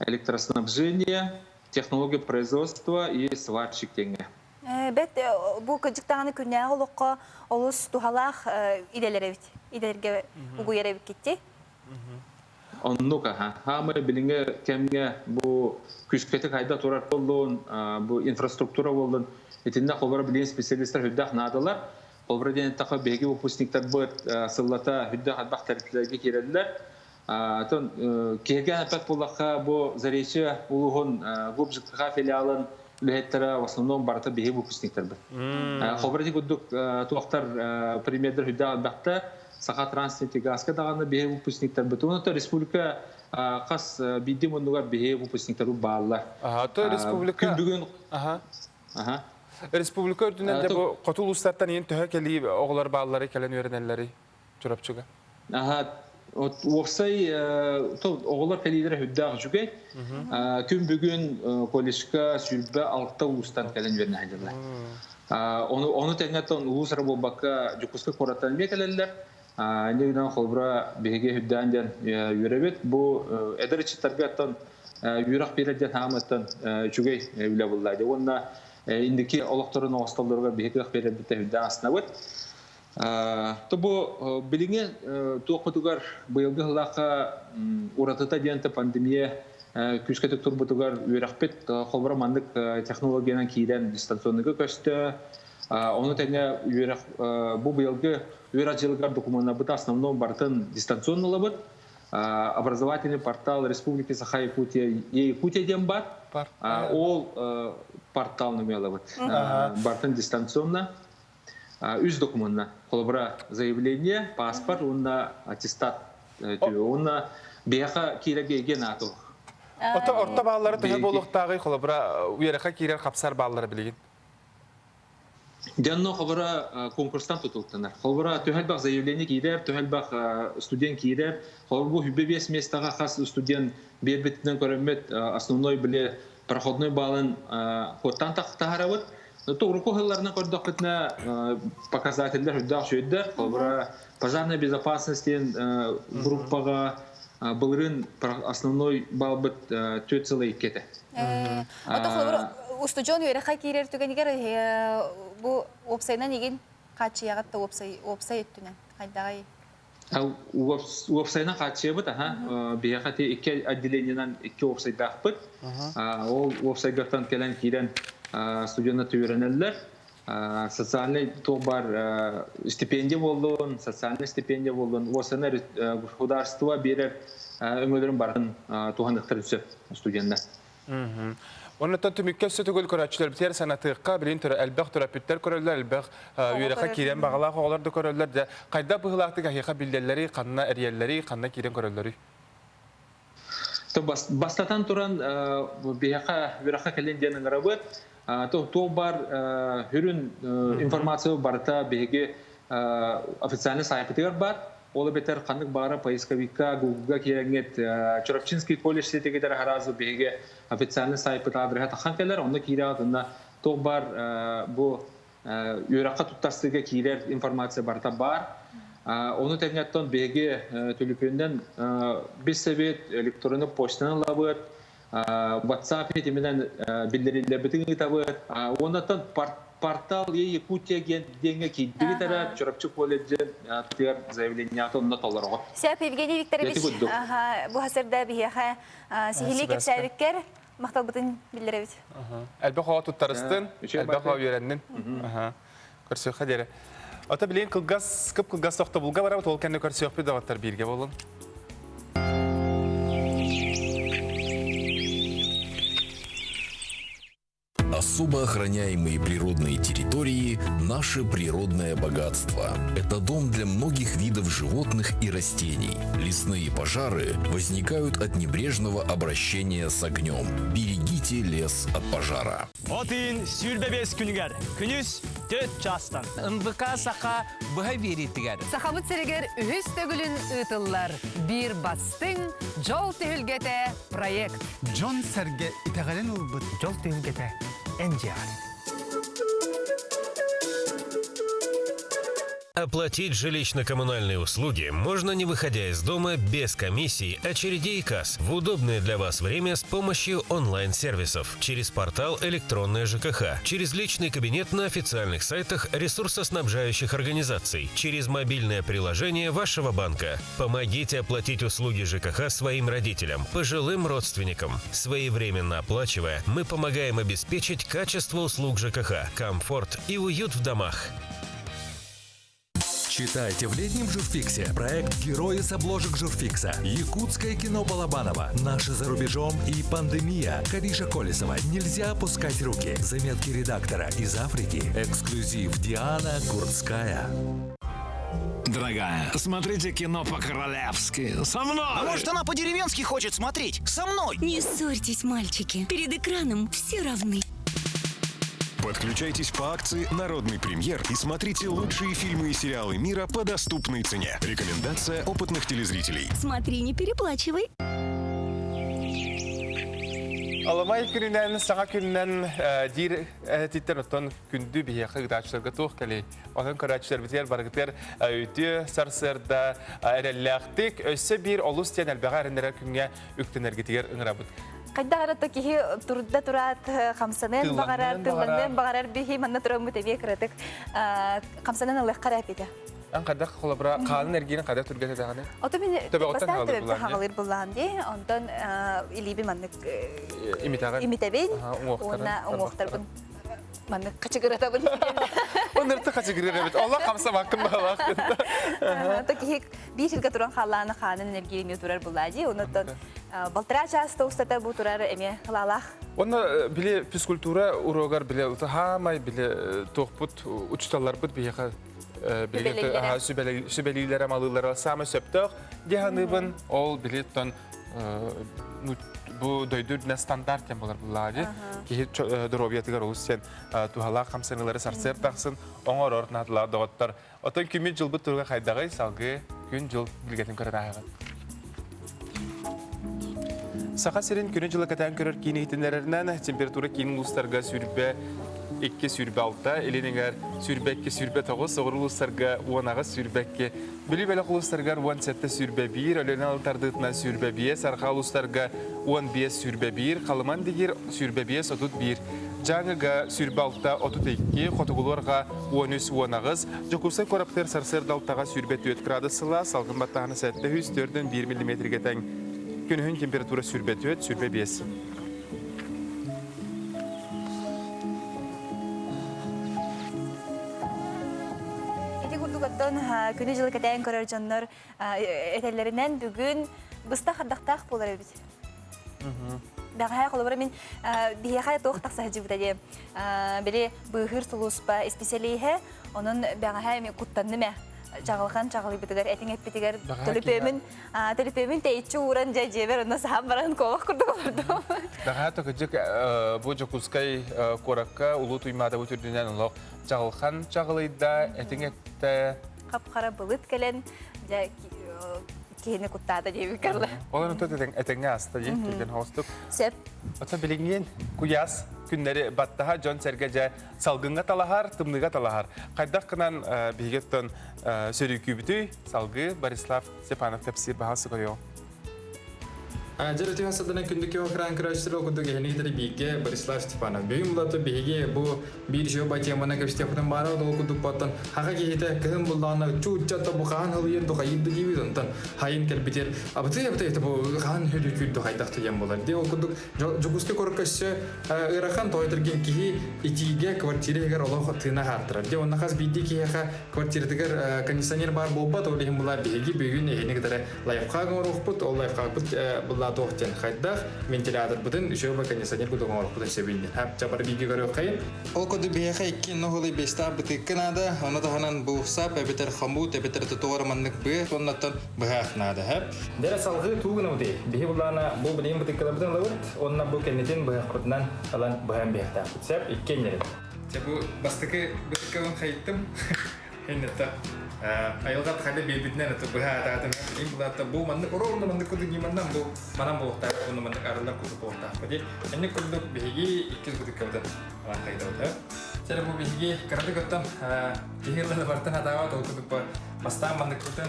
электроснабжение, технология производства и сварщик теңе. Бет бу кыжыктаганы күннәгы олыққа олыс тухалах иделерге угуяра кетти. Оннука, хамы билинге кемге бу күскеті қайда турар болуын, бу инфраструктура болуын, етінде қолбара білген специалисттер хүддақ надылар. Қолбараден тақы беге выпускниктар бұд сыллата хүддақ адбақ тәріптілерге керелілер. Керген әпәт болаққа бу заречі ұлығын ғубжыққа филиалын үлеттері в основном барыта беге выпускниктар бұд. Қолбараден күддік туақтар примердер хүддақ адбақтар, Саха транснете газка дағаны беге выпускниктар бұд. Оны республика қас биддем онуғар беге выпускниктар балылар. Республика... Республика өрдінен де бұл қотыл ұстаттан ең түхі келі оғылар балылары келен өрінелері жүрапчыға? Оқсай оғылар келейлері хүддақ жүгей. Күн бүгін коллежка сүрбі алықта ұлыстан келен өрін әйділер. Оны тәңеттен ұлысыры болбаққа жүкіскі қораттан ме келелер. Негіден қолбыра беге хүддәнден өребет. Бұл әдірічіттерге аттан үйрақ береден хаматтан жүгей үлі болдайды. Онына индики олықтарын оғысталдарға беге береден хүддән астына өт. Бұл біліңе туақпытығар бұйылғы ғылаққа ұратыта дейінті пандемия күшкетік тұрбытығар үйрақпет қолбыра мандық технологияның кейден дистанционныға көсті. Оны тәңе бұл бұйылғы үйрақ жылғар документына бұта основном бартын дистанционнылы бұд. Образовательный портал Республики Саха-Якутия Якутияден бар. Ол портал нөмелі бұд. Бартын дистанционна. Үз документна. Қолбыра заявление, паспорт, онна аттестат. Онна бияқа кейреге еген атуық. Орта балылары түхі болуқтағы қолбыра үйереқа кейрер қапсар балылары білеген? Дәнно қолбыра конкурстан тұтылықтанар. Қолбыра түхәлбақ заявление кейрер, түхәлбақ студент кейрер. Қолбыра бұл хүббе бес местаға қас студент бербеттінен көрімет основной біле проходной балын қоттан тақтағара бұд. Туғырқы ғыларына көрдіқ бітіне показательдер үддақ шөйді. Қолбыра пожарная безопасностен группаға бұлырын основной бал бұд 4 сылы екеті. Ота қолбыра устуджон үйреқа кейрер түгенігер бұл опсайнан еген қатшы яғатта опсай өттінен қайдағай? Опсайнан қатшы бұд, бияқаты 2 отделениянан 2 опсайдақ бұд. Ол опсайғаттан келен кейрен студентна түйренелер. Социальный бар стипендия болуын, социальный стипендия болуын. Осыны государство берер өңілерін барын туғандықтар түсіп студентна. Оннан түмікке сөті көл көрәтшілер бітер санатыққа білін түрі әлбәқ түрәпіттер көрелер, әлбәқ үйреқа кейрен бағалақ оғыларды көрелер. Қайда бұғылақты қайқа білдерлері, қанына әрелері, қанына кейрен көрелері? Бастатан тұран үйреқа кәленденің ғырабыт. То бар хүрін информация барыта беге официальный сайпытығар бар. Олы бетер қандық бары поисковикка, Гуглға кереңет Чорапчинский колледж сетегедер харазы беге официальный сайпыты адрыға таққан келер. Онда кейре адында то бар бұл үйраққа тұттастыға кейрер информация барыта бар. Оны тәңеттен беге төліпенден біз совет электронный почтаны лабыт, WhatsApp етеменен білдерілі бітіңі табыт. Ондан портал Якутия денге кейдігі тарап, Чорапчы колледжен тұтығар заявление атынына толар оғыр. Сәп Евгений Викторович, бұл хасырда бейеға сихили кепсәвіккер мақтал бұтын білдірі бит. Әлбәқ оға тұттарыстын, әлбәқ оға үйереннің. Көрсеуға дәрі. Ота білейін күп қылғас соқты бұлға барабыт, ол кәнді көрсеуқ бі даваттар бірге болын. Особо охраняемые природные территории – наше природное богатство. Это дом для многих видов животных и растений. Лесные пожары возникают от небрежного обращения с огнем. Берегите лес от пожара. Отын сүрбебес күнігер. Күнүс 4 частан. НБК саха бұға беретігер. Сахабыт серегер үхіс төгілін ұтылар. Bir бастың жол түйілгеті проект. Джон Серге итәғален ұлбыт жол түйілгеті әнжиғар. Оплатить жилищно-коммунальные услуги можно, не выходя из дома, без комиссий, очередей и касс, в удобное для вас время с помощью онлайн-сервисов, через портал «Электронная ЖКХ», через личный кабинет на официальных сайтах ресурсоснабжающих организаций, через мобильное приложение вашего банка. Помогите оплатить услуги ЖКХ своим родителям, пожилым родственникам. Своевременно оплачивая, мы помогаем обеспечить качество услуг ЖКХ, комфорт и уют в домах. Читайте в летнем журфиксе проект «Герои с обложек журфикса», якутское кино Балабанова, «Наши за рубежом» и «Пандемия» Кариша Колесова. Нельзя опускать руки. Заметки редактора из Африки. Эксклюзив Диана Гурцкая. Дорогая, смотрите кино по-королевски. Со мной! А может, она по-деревенски хочет смотреть? Со мной! Не ссорьтесь, мальчики. Перед экраном все равны. Подключайтесь по акции «Народный премьер» и смотрите лучшие фильмы и сериалы мира по доступной цене. Рекомендация опытных телезрителей. Смотри, не переплачивай. Аламай күнінен, саңа күнінен дир титтен оттон күнді бейе қығдачыларға тоқ кәлей. Onun körәçler biter bargıtlar ötü sarsırda erelləxtik össe bir olus diyen elbəğə ərindərər küngə üktənər getiger ыңырабыт. Qayda qarata ki turda turat xamsanen bağarar tıllanın bağarar bihi manna turam mütəbiyə kırıtık xamsanen Allah qarab edi. An qadaq xolabra qalın erginin qadaq turgət edəğəni? Oto beni bastan hağılır bulan diye ondan ilibi manlık imitəbin ona umuqtar bun manlık kaçıgırata bun. Onları da kaçıgırır evet. Allah kamsam hakkında hakkında. Taki bir şirket turan xallanı xanın enerjini turar buladı ondan baltıra çasta ustata bu turar eme xalalaq. Onda bile psikoltura urogar bile hamay bile toqput uçtallar bud biye bile sübelilere malılara sama söptök dihanıbın ol bileton bu döydür ne standart tem bolar buladı ki droviyatigar olsun tuhala kamsanıları sarsır taksın onar ortnadılar doğutlar oton kimi jıl bu turga qaydağı salgı gün jıl bilgetin körənağı. Sağa serin günü jılı katan körər kini itinlerinden temperatura kinin uluslarga sürbe 2 sürbe 6, elinegar sürbe 2 sürbe 9, soğur uluslarga 10 sürbe 2, bili belak uluslarga 17 sürbe 1, ölenen altardıtına sürbe 5, sarqa uluslarga 15 sürbe 1, qalıman digir sürbe 5, 31, Жаңыга sürbe 6, 32, qotugulorga 13, 10, Jokursay korapter sarsır daltaga sürbe 4 gradusıla, salgın battağını sette 104'den 1 mm geten günün temperatura sürbe 4, sürbe 5. Күні жылы кәтәйін көрер жонлар әтәлерінен бүгін бұста қадақтақ болар өбіз. Бәғая қолыбыра мен бейеқай тоқтақ сәжі бұтады. Біле бұғыр сұлуыспа эспециалейхе, оның бәғая мен құттанды мә. Жағылған жағылы бітігер, әтің әппетігер төліпемін тәйітші уран жәжебер, оны саған баран қолық күрді қолырды. Бәғая тоқыджық бұл жоқұскай қораққа ұлы тұймада өтірдінен ұлық жағылған жағылыйда әтің әпті Қап-қара бұлыт кәлен, кейіні құттады дейбі кәрлі. Оларын төт әтіңе асты дейін, келген хоғыстық. Сәп. Ота біліңген күяс күннері баттаға жон сәргәжә салгынға талахар, тымныға талахар. Қайдақ қынан бейгеттон сөрі күбіті салғы Борислав Степанов тәпсір бағасы көріо. Жарыты хасадынан күндікі оқыран күрәшсірі оқыдығы әнегдері бейге Борислав Степанов. Бейім бұлаты бейге бұл бір жөө байтемана көпістепінің бары ол күндік баттан хаға кейті кіхін бұлдағына чуытчатта бұл қаған хылыен бұға еді дейбіз онтан хайын кәлбетер. Абыты бұл қаған хөлі күлді қайдақты ем болар. Де ол күндік жүгіске көріккөсі ұрақан тойдырген кейі итиге квартирегер олығы тына хартырар. Де онна қаз бейді кейіға квартиредегер кондиционер бар болбат олығын бұлар бейге бүйін әйінегдері лайфқа ғыр оқпыт, ол лайфқа Булла тоқтен хайдах вентилятор бутын үшөбө кондиционер бутын бутын себинде. Хап чапар биги көрө кайын. Ол коду бияха 2 нохолы 5 бутыкканада, аны таханан буусап эбетер хамут эбетер тотор маннык бе, оннаттан бахнада хап. Дера салгы тугуну де. Бихи буллана бу билим бутыккалар бутын лавыт, онна бу кеннетен бахрутнан алан бахам бияхта. Сеп 2 нерет. Чабу бастыкы бутыккалын хайттым. Хеннетта айылгат хали бебитнен это бахататын импланта бу манны оронда манны куду гиманнан бу манан болта оны манны арында куду болта. Бади энне куду беги 2 бутыккалдан алан хайдалда. Сера бу беги карады готтан бегилла бартан атава толкуду бастан манны кутан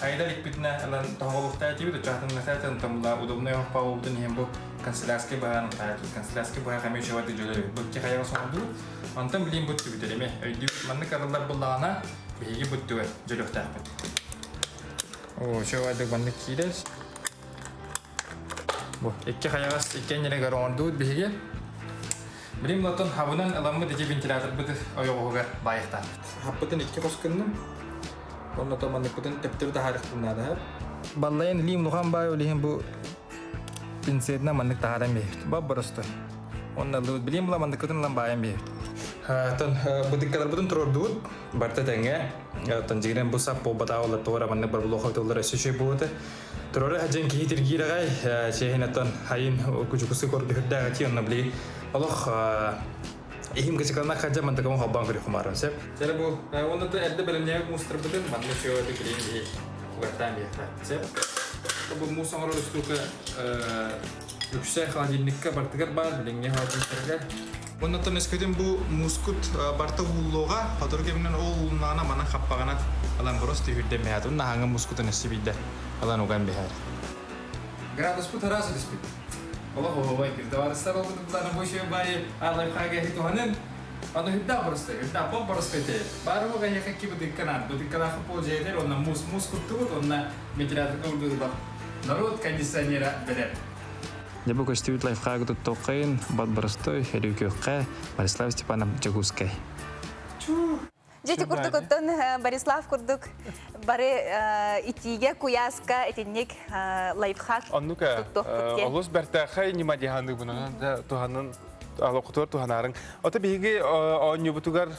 айда ликбитне алан тохолукта тибу чатан насатан тамла удобный паудын хембу канцелярский баан канцелярский баа камешева дежелер букки хаяга сонду антам билим бутту битереме өйдү манны каралар буллана беги бутту жөлөктап о шовады манны кидес бу экки хаягас эккенере гаронду беги билим латон хабунан аламы деди вентилятор буту ойогога байыкта хаппытын экки коскуннум онно то манны кутун тептерде харыктынада баллайын лим лухан бай олихин бу пинцетна маннык тахарам бе баббарысты онна лут билим була маннык кутун лам байым бе тон бутыккалар бутун турордут барта теңге тон жигирен бу сап бу батаола тора маннык бар блохо толлар эсеше буты турора хаджен кихитир гирагай чехинатон хайын кучукусы корду худда гати онна бли алох ихим кесикална хаджа мантакам хаббан кри хумаран сеп сера бу онна то элде белемнег мустр бутун маннык шо де клин угартан бе сеп bu musa ngoro stuka yüksek холодильникка бартыгар бар билеңе холодильниктерге оннан эскеден бу мускут барты уллога фотографиямен ол нана мана хаппагана алан просто хүрдө меат унна ханга мускутун эсибиде алан уган бехар градус пу тарасы диспит ола ховай кирдаварстар ол кутуплана боше бай алай хага хитуанен аны хидда просто хидда по просто те бару га яка ки будиккана хапо жедер онна мускутту онна вентилятор көрдү бар народ кондиционера берет. Я бы хотел лайфхак тут токаин, бадбарстой, херюкёхка, Борислав Степанов Джагускай. Дети курдук Борислав курдук бары итиге куяска этинник лайфхак. Аннука, олус бертахай нима диханды бунан да туханын алоқутор туханарын. Ота биги онюбутугар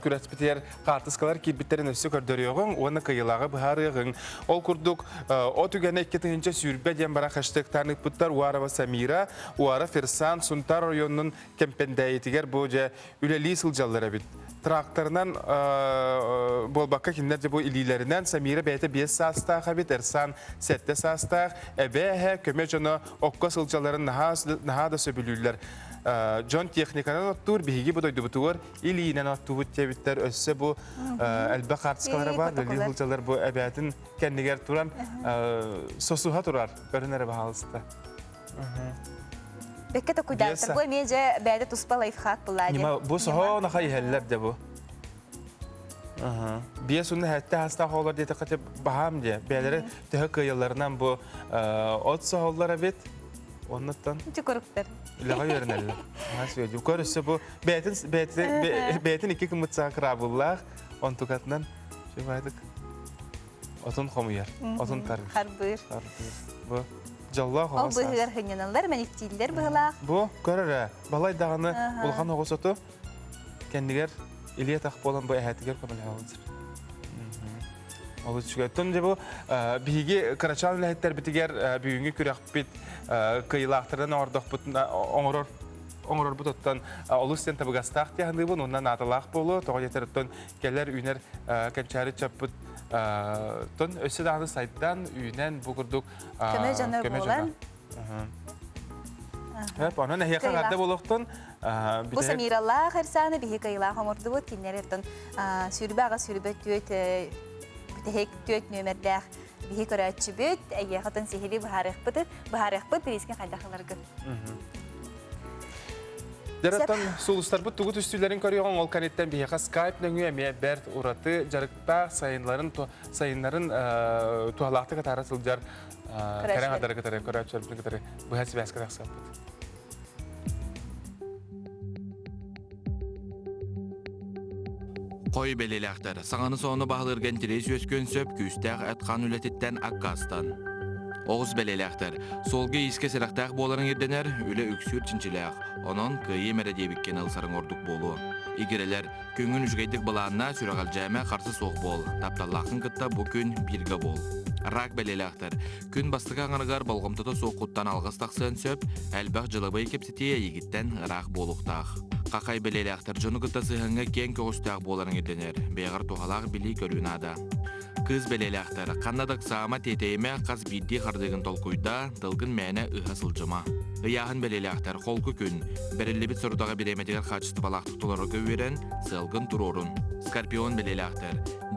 күрәспетер картыскалар кирбиттерин өссө көрдөрөөгөн, оны кыйылага бахарыгын. Ол курдук о түгәне 2-нче сүрбе ден бара хаштагтарны буттар Уарова Самира, Уара Ферсан, Сунтар районунун кемпендәйтигер боже үлели сылжаллары бит. Тракторынан болбакка киндерде бу илилеринен Самира бәйте 5 састах бит, Эрсан 7 састах, эбеһе көмөжөнө окко сылжаларын наха да сөбүлүлөр. Джон техниканан оттур биһиги бодойду бутугар илинен оттубут тебиттер өссө бу элбе картыскалары бар лили хулчалар бу эбятин кеннигер туран сосуха турар көрүнөр баалыста беккете куйдаттар бу меже бәде туспа лайфхак буллади нима бу сохо нахай хеллер де бу биесунна хәтта хаста холлар дете кате бахам де бәлере төһө кыйылларынан бу от сохоллар бит оннаттан чукуруктар Лага йөрнәлләр. Хәсәй ди. Көрсә бу бәйтен 2 кымытса крабуллар, он тукатнан шевайдык. Отын хомыяр. Отын тар. Харбыр. Бу жалла хаса. Ол быгыр хыняналар, мәниктилдер быгыла. Бу көрәрә. Балай даганы булган огысыты. Кендигер Илия так болан бу әһәтигер кабыл хавыз. Олус чүгәтен ди бу биге карачан ләһәттер битигер бүгүнгү күрәк бит кыйлактардан ордох бутна оңорор бутоттан олустен табыгастак тиянды бу оннан аталак болу тогойтертон келер үнер кенчари чаппут тон өсө дагы сайттан үйнен бугурдук көмөжөнөр Hep onun ehiyaka kadar buluktun. Bu Samirallah Kırsana bihi kıyıla homurdu bu tinlerden sürbe tüet bitehek tüet nömerler bihi karatçı büt ehiyakatan sihiri baharak bıdı riskin kaydaklar gı. Deratan sulustar bu tugut üstülerin körüyorsun ol kanetten bihiyaka Skype nöngüye miye bert uğratı jarıkta sayınların tuhalakta katara sılcar karen kadarı katara karatçı katara bu hesi bes kadar sapıt. Koy belelekler, sağını sonu bağlırgen tire söz söp küstək atkan ületitten akkastan. Oğuz beleleğler, solga iske seraktaq boğların erdener, öyle öksür çinçileğ. Onun kıyı meredyebikken alsarın orduk bolu. İgireler, köngün üçgeydik balağına süragalcağıma karşı soğuk bol. Taptallaqın kıtta bu gün birga bol. Rak beleleğler, gün bastığa anargar balgomtada soğukuttan alğız taqsın söp, elbaq jılabay kepsetiye yigitten rak boluqtaq. Qaqay beleleğler, jonu kıtta sığınga ken köğüstaq boğların erdener, beğar toğalaq bili körünada. Kız beleleğler, kannadak sağama teteyime qaz biddi xardığın tolkuyda, dılgın mene ıha sılcıma. Iyağın beleleğler, kolku gün, berillibit sorudağa biremediğer qaçıstı balaqtıq toları köveren, sılgın turorun. Skorpion beleleğler,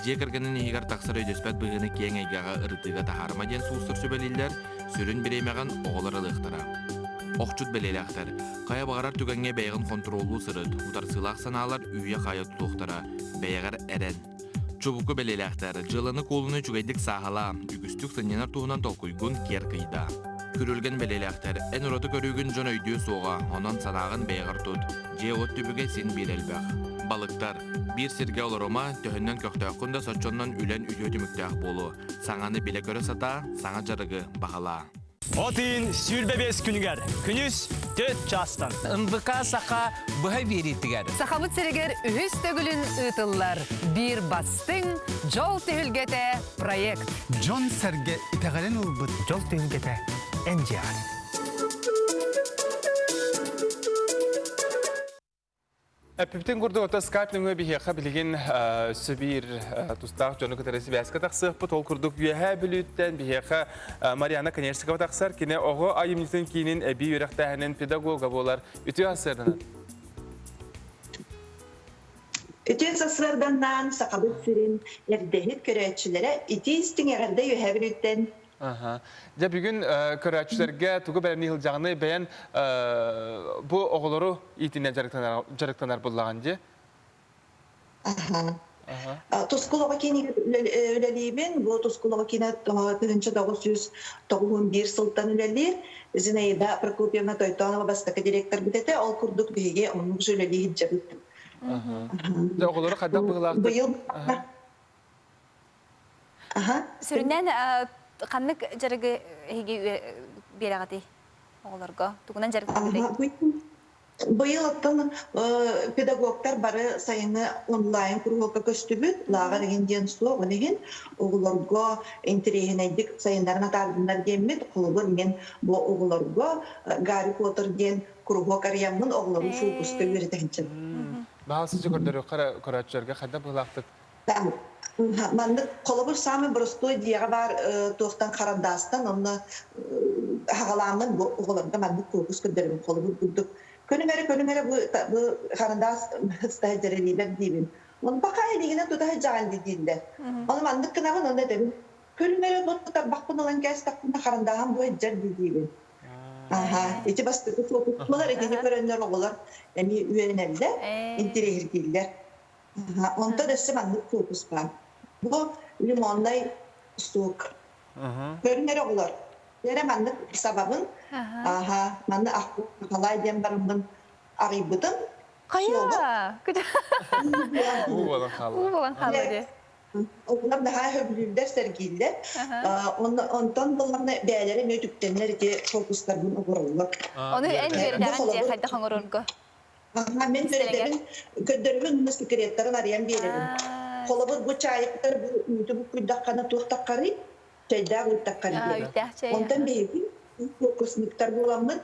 jekirginin ihigar taqsır öydöspet bığını kien eygağa ırdıga taharma den suğustur söbeliller, sürün biremeğen oğular ılıqtıra. Oqçut beleleğler, qaya bağırar tügenge beğin kontrollu sırıd, utar sılaq sanalar üye qaya tutuqtara, beğer eren. Çubukku beleleğler, jılını kolunu çügeydik sahala, ügüstük sınyanar tuğunan tolkuygun ker kıyda. Kürülgen beleleğler, en uratı körügün jön öydüğü soğa, onun sanağın beğer tut, je ot tübüge sin bir elbaq. Balıktar, bir sirge oluruma, töhünden köktağında soçondan ülen üyö tümüktağ bolu. Saŋany bile göre sata, saŋa jarıgı bahala. Отын сүрбебес күнігер. Күнүс 4 частан. МВК сақа бұға вереттігер. Сахабыт серегер үхіс төгілін ұтылар. Bir бастың жол түйілгеті проект. Джон Серге итәғален ұлбыт жол түйілгеті NGR. Әпіптен күрді ота скайпныңы бігеқа білген сөбір тұстақ жоны күтәресі бәскі тақсық бұт ол күрдік үйәхә білуттен бігеқа Мариана Конечсикова тақсар кене оғы айымнетін кейінен әбі өріқтәхінен педагога болар үті асырынан. Үті асырданнан сақабыт сірін әрдәйет көрәтшілері үті істің әғірді үйәхә білуттен. Ja bugün körәçlәргә тугы бәрәмни хылҗагны бәян бу оғлары итинә жарыктанар буллаган ди. Тускулыгы кини үлелибен, бу тускулыгы кини 1991 сылтан үлелир. Зинаида Прокопьевна Тойтонова бастакы директор битете, ал курдук биге onun үлелиһи җабыттым. Ja оғлары кадак буллар. Быел. Сүрүннән Қаннык жарығы хеге берағады оғыларға? Туғынан жарықтан берейді? Бұйыл аттан педагогтар бары сайыны онлайн күрғылға көстібіт, лаға деген ден сұлы, онеген оғыларға интереген әйдік сайындарына тардындар демет, құлығыр мен бұл оғыларға Гарри Поттер ден күрғылға қариямын оғыларын фокусқа өретәнчім. Бағасы жүгірдері көрәтшілерге қайда бұлақтық? Манны қолыбыр самы бұрыстой дейіға бар тоқтан қарандастан, оны ғаламын оғыларында манны фокус көндерім қолыбыр бұлдық. Көнімері бұл қарандас ұстағы дәрелейлер дейбін. Оны бақай дегенен тұтағы жағалды дейді. Оны манны қынағын оны дәбін. Көнімері бұлдықтар бақпын олан кәс тақпында қарандаған бұл әджер дейбін. Еті бастығы фокус. Бұлар әдені көрінер оғылар үйенелді, интерегір кейлер. Онда дәсі манны фокус бар. Bu limonday soğuk. Görünür oğullar. Veremendik sababın. Mandı akılay diyen barımın arayıbıdım. Kaya. Bu olan halı. Bu olan halı de. Onlar daha höbülürler sergililer. Ondan bunlarına bəyələrə mötüktenler ki fokuslar bunu oğururlar. Onu en veriden diye hayda hanırırgı. Ben verdemin gönderimin sekretlerin arayan veririm. Kolabız bu çayıklar bu uydu bu kuydakana tuğtakkarı, çayda uytakkarı. Ondan beri fokus miktar bulamın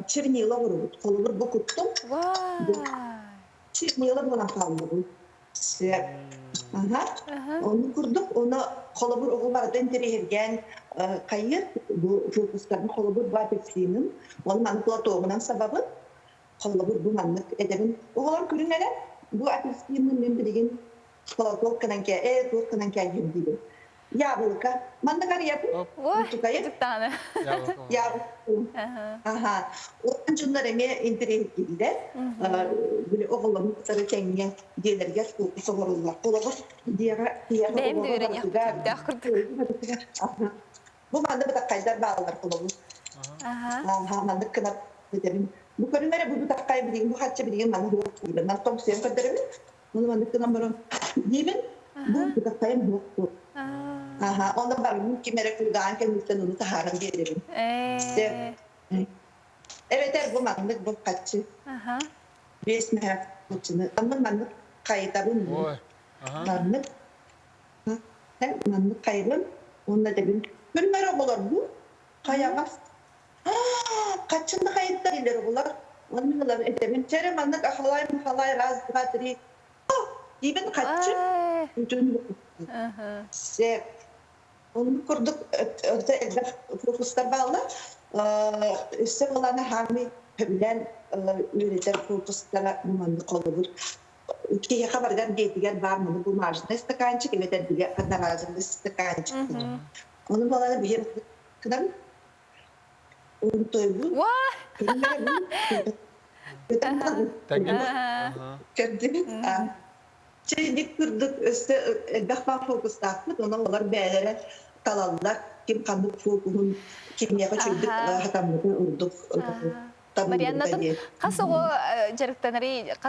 çirniyla vurur. Kolabız bu kuttum. Çirniyla bulan kaldı bu. Onu kurduk, onu kolabız oğullardan terihirgen kayır. Bu fokusların kolabız batefliğinin, onun manipulatoğundan sababı kolabız bu manlık edebin. Oğullar kürünlere bu atefliğinin memberliğin Kolakkanan kaya, kolakkanan kaya gibi. Ya bulka, mana kari yapı? Wah, kaya tane. Ya aha. Onun cümleleri mi internet gibi. Böyle oğullarım sarı tenge diğerlerge soğururlar. Kolakkanan diğer. Benim de öyle yaptım. Bu manda bir takaylar bağlar kolakkanan. Aha, manda kınar dedim. Bu körünlere bu takay bileyim, bu hatça bileyim, manda bu bileyim. Ben tam sen kaderim. Onu mandıktan bana diyeyim, bu takayım bu. Onda barın kimere kurdan kendisinden onu taharan gelirim. Evet, bu manlık bu kaçı. Resmi hayat kaçını. Ama manlık kayıtabın mı? Manlık. Manlık kayırım. Onunla da bir günler olur bu. Kayamaz. Kaçında kayıtta gelir olar. Onunla edemin. Çere manlık ahalay razı batırı. Dibin kaçı. Onu kurduk. Öte fokuslar bağlı. İşte olan hami bilen üreten fokuslara manlık olur. Ki haberden geçtiğin var mı bu marjında istakançık evet diye kadar lazım istakançık. Onun bağlı bir kadar onu toybu. Kendimiz Çelik kurduk işte daha fokus taktık ona onlar beğenere kalanlar kim kandık fokusun kim yapacaktık hatamları urduk. Marianna'nın kas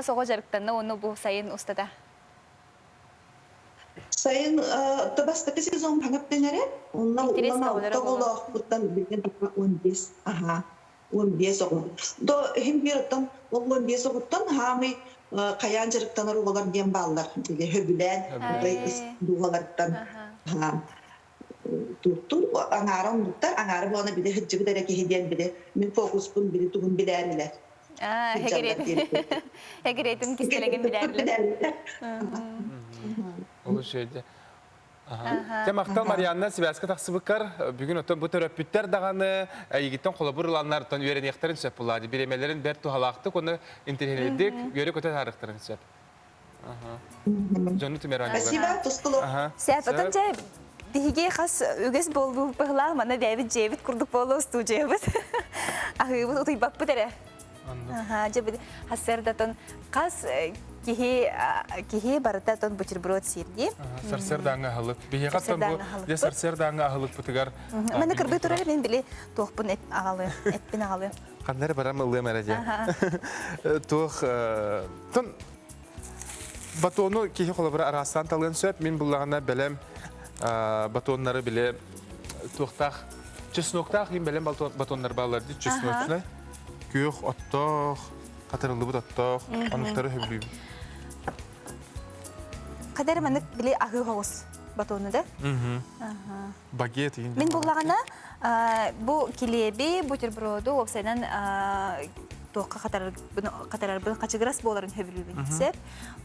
oğu jarıktanı onu bu sayın ustada. Sayın tabastaki sezon panap denere onlar oğlak buradan bilgen 15 15 oğlak. Do hem bir adam 15 oğlaktan hami kayan jarıktanlar oğlar diyen bağlar bile höbülen reis dualardan tuttur angaram tuttar angaram ona bile hıccı dereki hediyen bile min fokus bun bile tuğun bilerler. Hegeretim kistelegen bilerler. Olur şeyde. Temaqtal Marianna Sibyaska taqsıbıkkar bugün oton bu töröpütter dağını yigitten kolabur ulanlar oton öğreneklerin söp buladı. Biremelerin ber tuhalaqtık onu internedik görük öte tarıqtırın söp. Jonu tümeran. Спасибо, тускулу. Сәп атанча диге хас үгес болду быгла мана Дэвид Джевит курдук болу студиябыз. Ахы бу утый бак бетере. Жебе хасердатон кас кихи барататон бутерброд сирди. Сарсердаңа халык. Бие каттан бу де сарсердаңа халык бутыгар. Мана кырбы турар мен биле тохпун эт агалы, этпин агалы. Кандары барам ылы мәреде. Тох тон батону кихи колабыра арастан талын сөп мен буллагана белем батоннары биле тохтах чесноктах им белем батоннар баларды чеснокны. Күйөх оттох катырылды бут оттох ануктары хөбүлү. Кадар маны биле агы хогус батону да. Багет. Мен буллагана бу килеби бутерброду опсайдан тоққа қатарар бұны қачығырас боларын хөбілуін түсіп.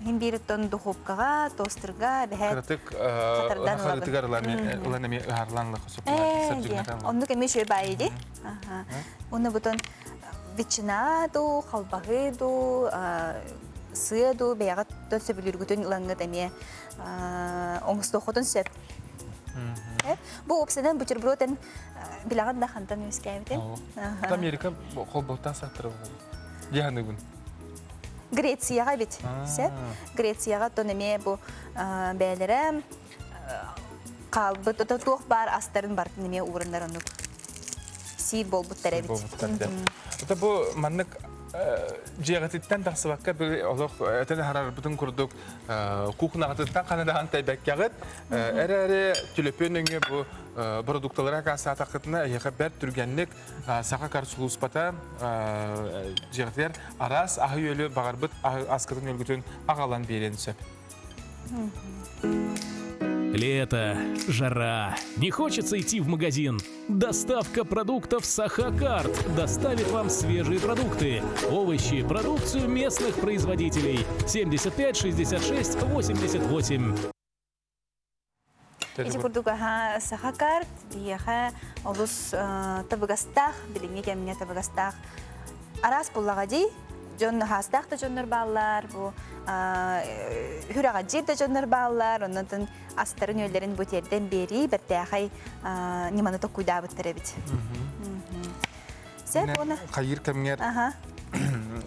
Хем бері тон духовкаға, тостерға, бәхет қатардан олады. Онды кәме шөй байыды. Оны бұтын ветчинаду, қалбағыду, сыяду, бәяғат тон сөбіліргітін ұлаңғыд әме оңысты оқытын сөп. Бұл опсайдан бутербродын билаған да хантан өскәйбітін. Америка қолболтан сақтыры олады. Яғаны күн? Грецияға бет. Грецияға тонеме бұл бәлері қалбы, тоқ бар, астарын бар неме орындар оны. Сир бол бұттар әбет. Ота бұл маннық жиғатыттан тақсыбаққа бір олық әтені харар бұтын күрдік кухнағытыттан қанадаған тәйбәк яғыт. Әрі түлепен өңе бұл продукталара қасы атақытына еға бәр түргенлік сақа қарсылу ұспата жиғатыр арас ағы өлі бағарбыт асқытын өлгітін ағалан берен сөп. Лето, жара, не хочется идти в магазин. Доставка продуктов Сахакарт доставит вам свежие продукты, овощи, продукцию местных производителей. 75 66 88. Ити курдуга Сахакарт, бияха олус табыгастах, билинге кемне табыгастах. Арас буллагади, жон хастах та жоннор баллар, бу хүрага жер да жоннор баллар, оннан астарын өлерин бутерден бери бертәхай ниманы то куйдабыттыр бит. Сәп оны кайыр кемгер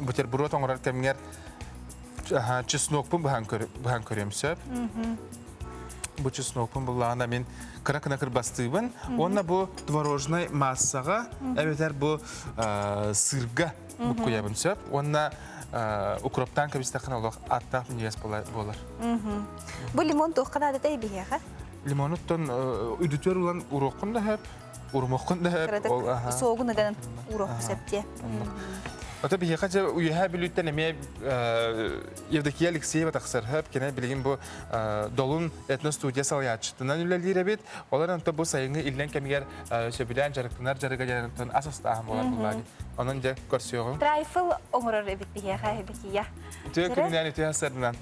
бутерброд оңрар кемгер чеснокпун бахан көрөм сөп. Бу чеснокпун буллаганда мен кыракынакыр бастыбын. Онна бу творожный массага, эбетер бу сырга бу куябын сөп. Онна укроптан кабистакын олох аттап нияс болар. Бу лимон тоққана да тәйбиге ха? Limonuttan üdütör olan uroqun da hep, urmoqun da hep. Soğuğun neden uğrak septi. Ota bir hikaye uyuha bilütten emeye evdeki Alexeyeva taksar hep gene bilgin bu dolun etno studiyasal yaçtından ülelere bit. Olaran da bu sayını illen kemiger şebilen jarıktınar jarıgajanın asas ahım olar bunlar. Onun da korsiyonu. Trifle onurur evet bir hikaye hep ya. Tüy kriminal eti hasarından.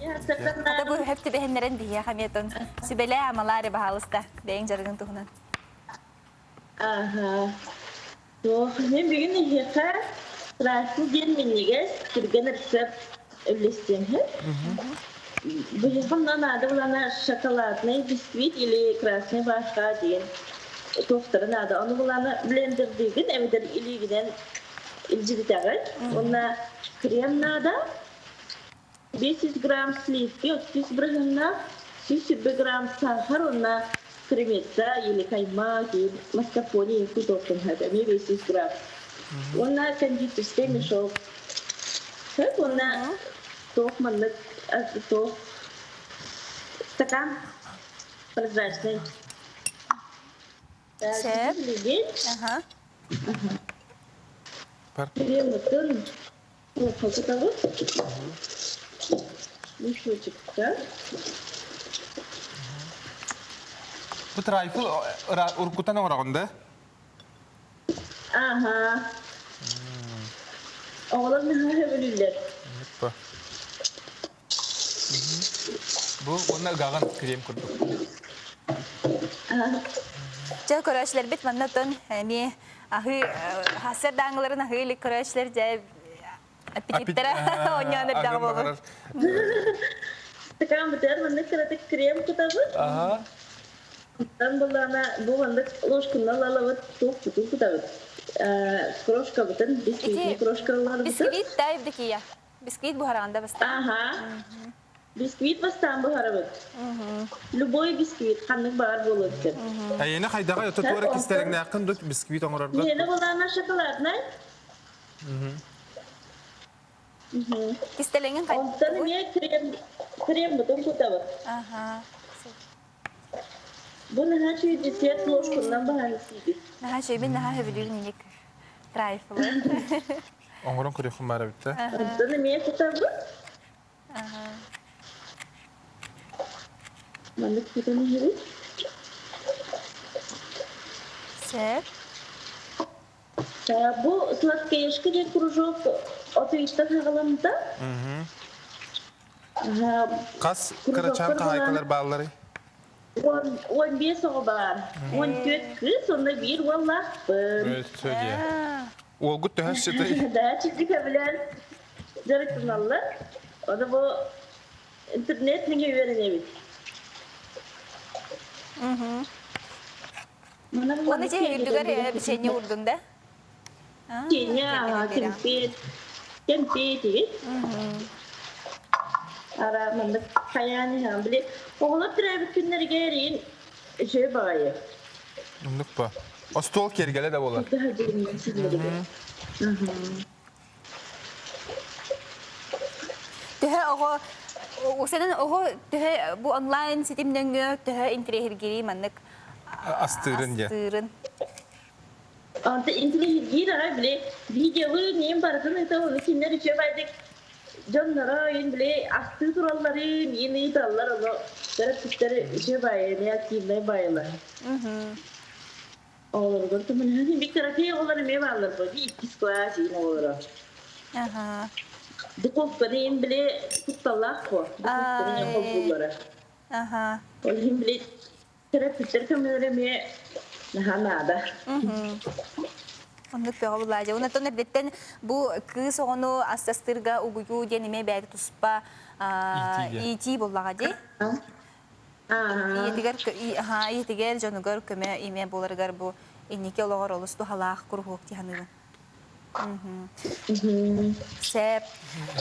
Hatta bu hep de behenlerin bir hikaye Sibele amaları bahalısta deyin jarıgın tuhunan. Aha. Doğru. Ne bir gün hikaye Trifle gelmeniges kirgen resept öylestin hep. Bu yakından adı bulana şokoladный bisküvit или красный başka diyen tostların adı. Onu bulana blender diyen evden iligiden ilcili tağır. Ona krem nada 500 gram sливки, 30 gram 100 gram сахар, ona kremetta или kaymak, mascarpone kutotun hada 500 gram. Ona кондитерский мешок. Hep ona tohmanlık, стакан прозрачный. Сеп. Ага. Крем-тон. Вот, вот это вот. Мешочек, да? Bu trifle urkutan orağında. Aha. Oğlan ne yapabilirler? Bu onlar gagan krem kurduk. Jah koraşlar bit manatın hani ahı hasar dangların ahı koraşlar jah apetitlere oynanır dağılır. Sekarang betul mana kereta krem kita bu? Aha. Dan bulana bu mana loşkundan lalavut çok betul kita bu. Kroşka betul bisküvit kroşkalar betul. Bisküvit da evdeki ya. Bisküvit buharanda basta. Aha. Bisküvit bastan buhara Любой bisküvit kanlık bağır bulurdur. Ayena haydaga tutuarak isterek yakın dut bisküvit onurarda. Yine bulana şokolat ne? İstelengin kay. Ondan niye krem betul kita bu? Aha. Bu ne şey desert loşkundan bahanesi. Nah şey ben nah hevelim niye trifle. Onurun kuruyum var bitti. Ondan niye kita bu? Aha. Mandık kita ne heri? Sep. Bu сладкоежка diye кружок otoyutta sağlamda. Kas kıraçan kahaykalar bağları. 15 oğlan, 14 kız, onda bir vallahi. Evet söylüyor. O gut da haşçıda. Daha çiftlik bilen jarıktın Allah. O da bu internet ne öğrenebilir. Onu cehildiler ya bir şey ne vurdun da? Kenya, tempet değil. Ara mandık kayani ham bile. Oğlan trafik günleri gelin şey bayı. Anlık bu. O stol kergele de bolar. Tehe o senin o tehe bu online sitemden tehe intrihir giri mandık. Astırın ya. Astırın. Anta intrihir giri bile videoyu neyim baratın ete onu kimler şey baydık. Canlara in bile astı turalları yeni dallar onu. Tarafları şey bayı ne aktivne bayılar. Olur da tamam hani bir tarafı onları mevalar bu bir psikolojisi yine olur. Aha. Dikop benim bile tutalak bu. Benim kopulları. Aha. Olayım bile tarafları kameraya nada. Anlık bir olacağı. Ona da nereden bu kız onu astırga uguyu diye nime belki tuspa iti bolladı. İtigar canıgar köme ime bolargar bu inike olar olustu halak kurhuk dihanı. Sep.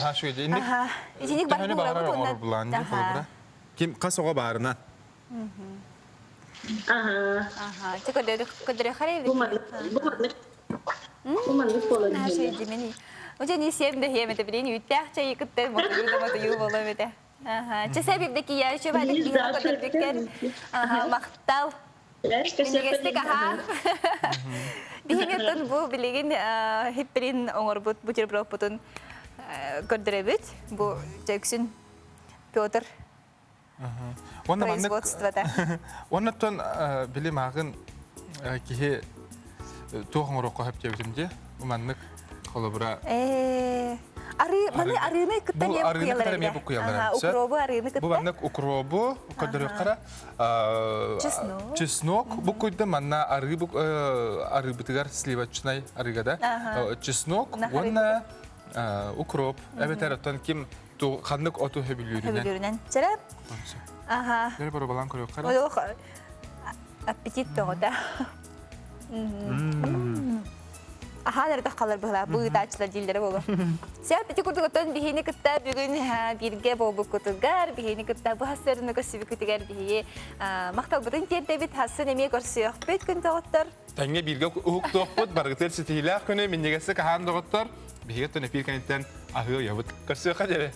Ha şöyle indik. Aha. İçinik Hani bağırar bulandı falan. Kim kas oğa bağırına? Aha. Aha. Kadar khare. Bu manlık olan. Her şey dimeni. O yüzden isem de yemete bileni ütah çayı kıttır motoru da motoru bolamete. Чесэ бибдеки я еще бадык бихе көтөрдүккер. Мактал. Минигестик аха. Бихиңеттен бу билеген хипперин оңорбут бутербродпутун көрдөрөбүт. Бу Джексон Петр производствода. Оннан билим агын кихе тоғыңырыққа хөп жебізімде, ұманнық қолыбыра... Арыны күттен ем құялар. Укробу, арыны күттен? Бұл маннық укробу, көдірі қара, чеснок, бұл көйді манна ары бұтығар сливачынай арыгада. Чеснок, онна укроп, әбет әріттен кем қаннық оту хөбілерінен. Хөбілерінен. Чәрәп? Дәрі бары балан көрі қара. Аппетит тоғыда. Аха, нәрдіқ қалар бұғыла, бұғыда ачылар дейлдері болу. Сәп, бәте күрдіғыттан бейхені күтті бүгін бірге болу күтігер, бейхені күтті бұға сөріні көсібі күтігер бейхе. Мақтал бұдың терді біт, хасын әме көрсі өқпет күн тоғыттыр. Тәңе бірге ұқ тоқпыт, барғытыр сетейлі күні, мен негесі қаған тоғыттыр. Бейхе түні бір кәнеттен ағы ұябыт көрсі өқа дәрі.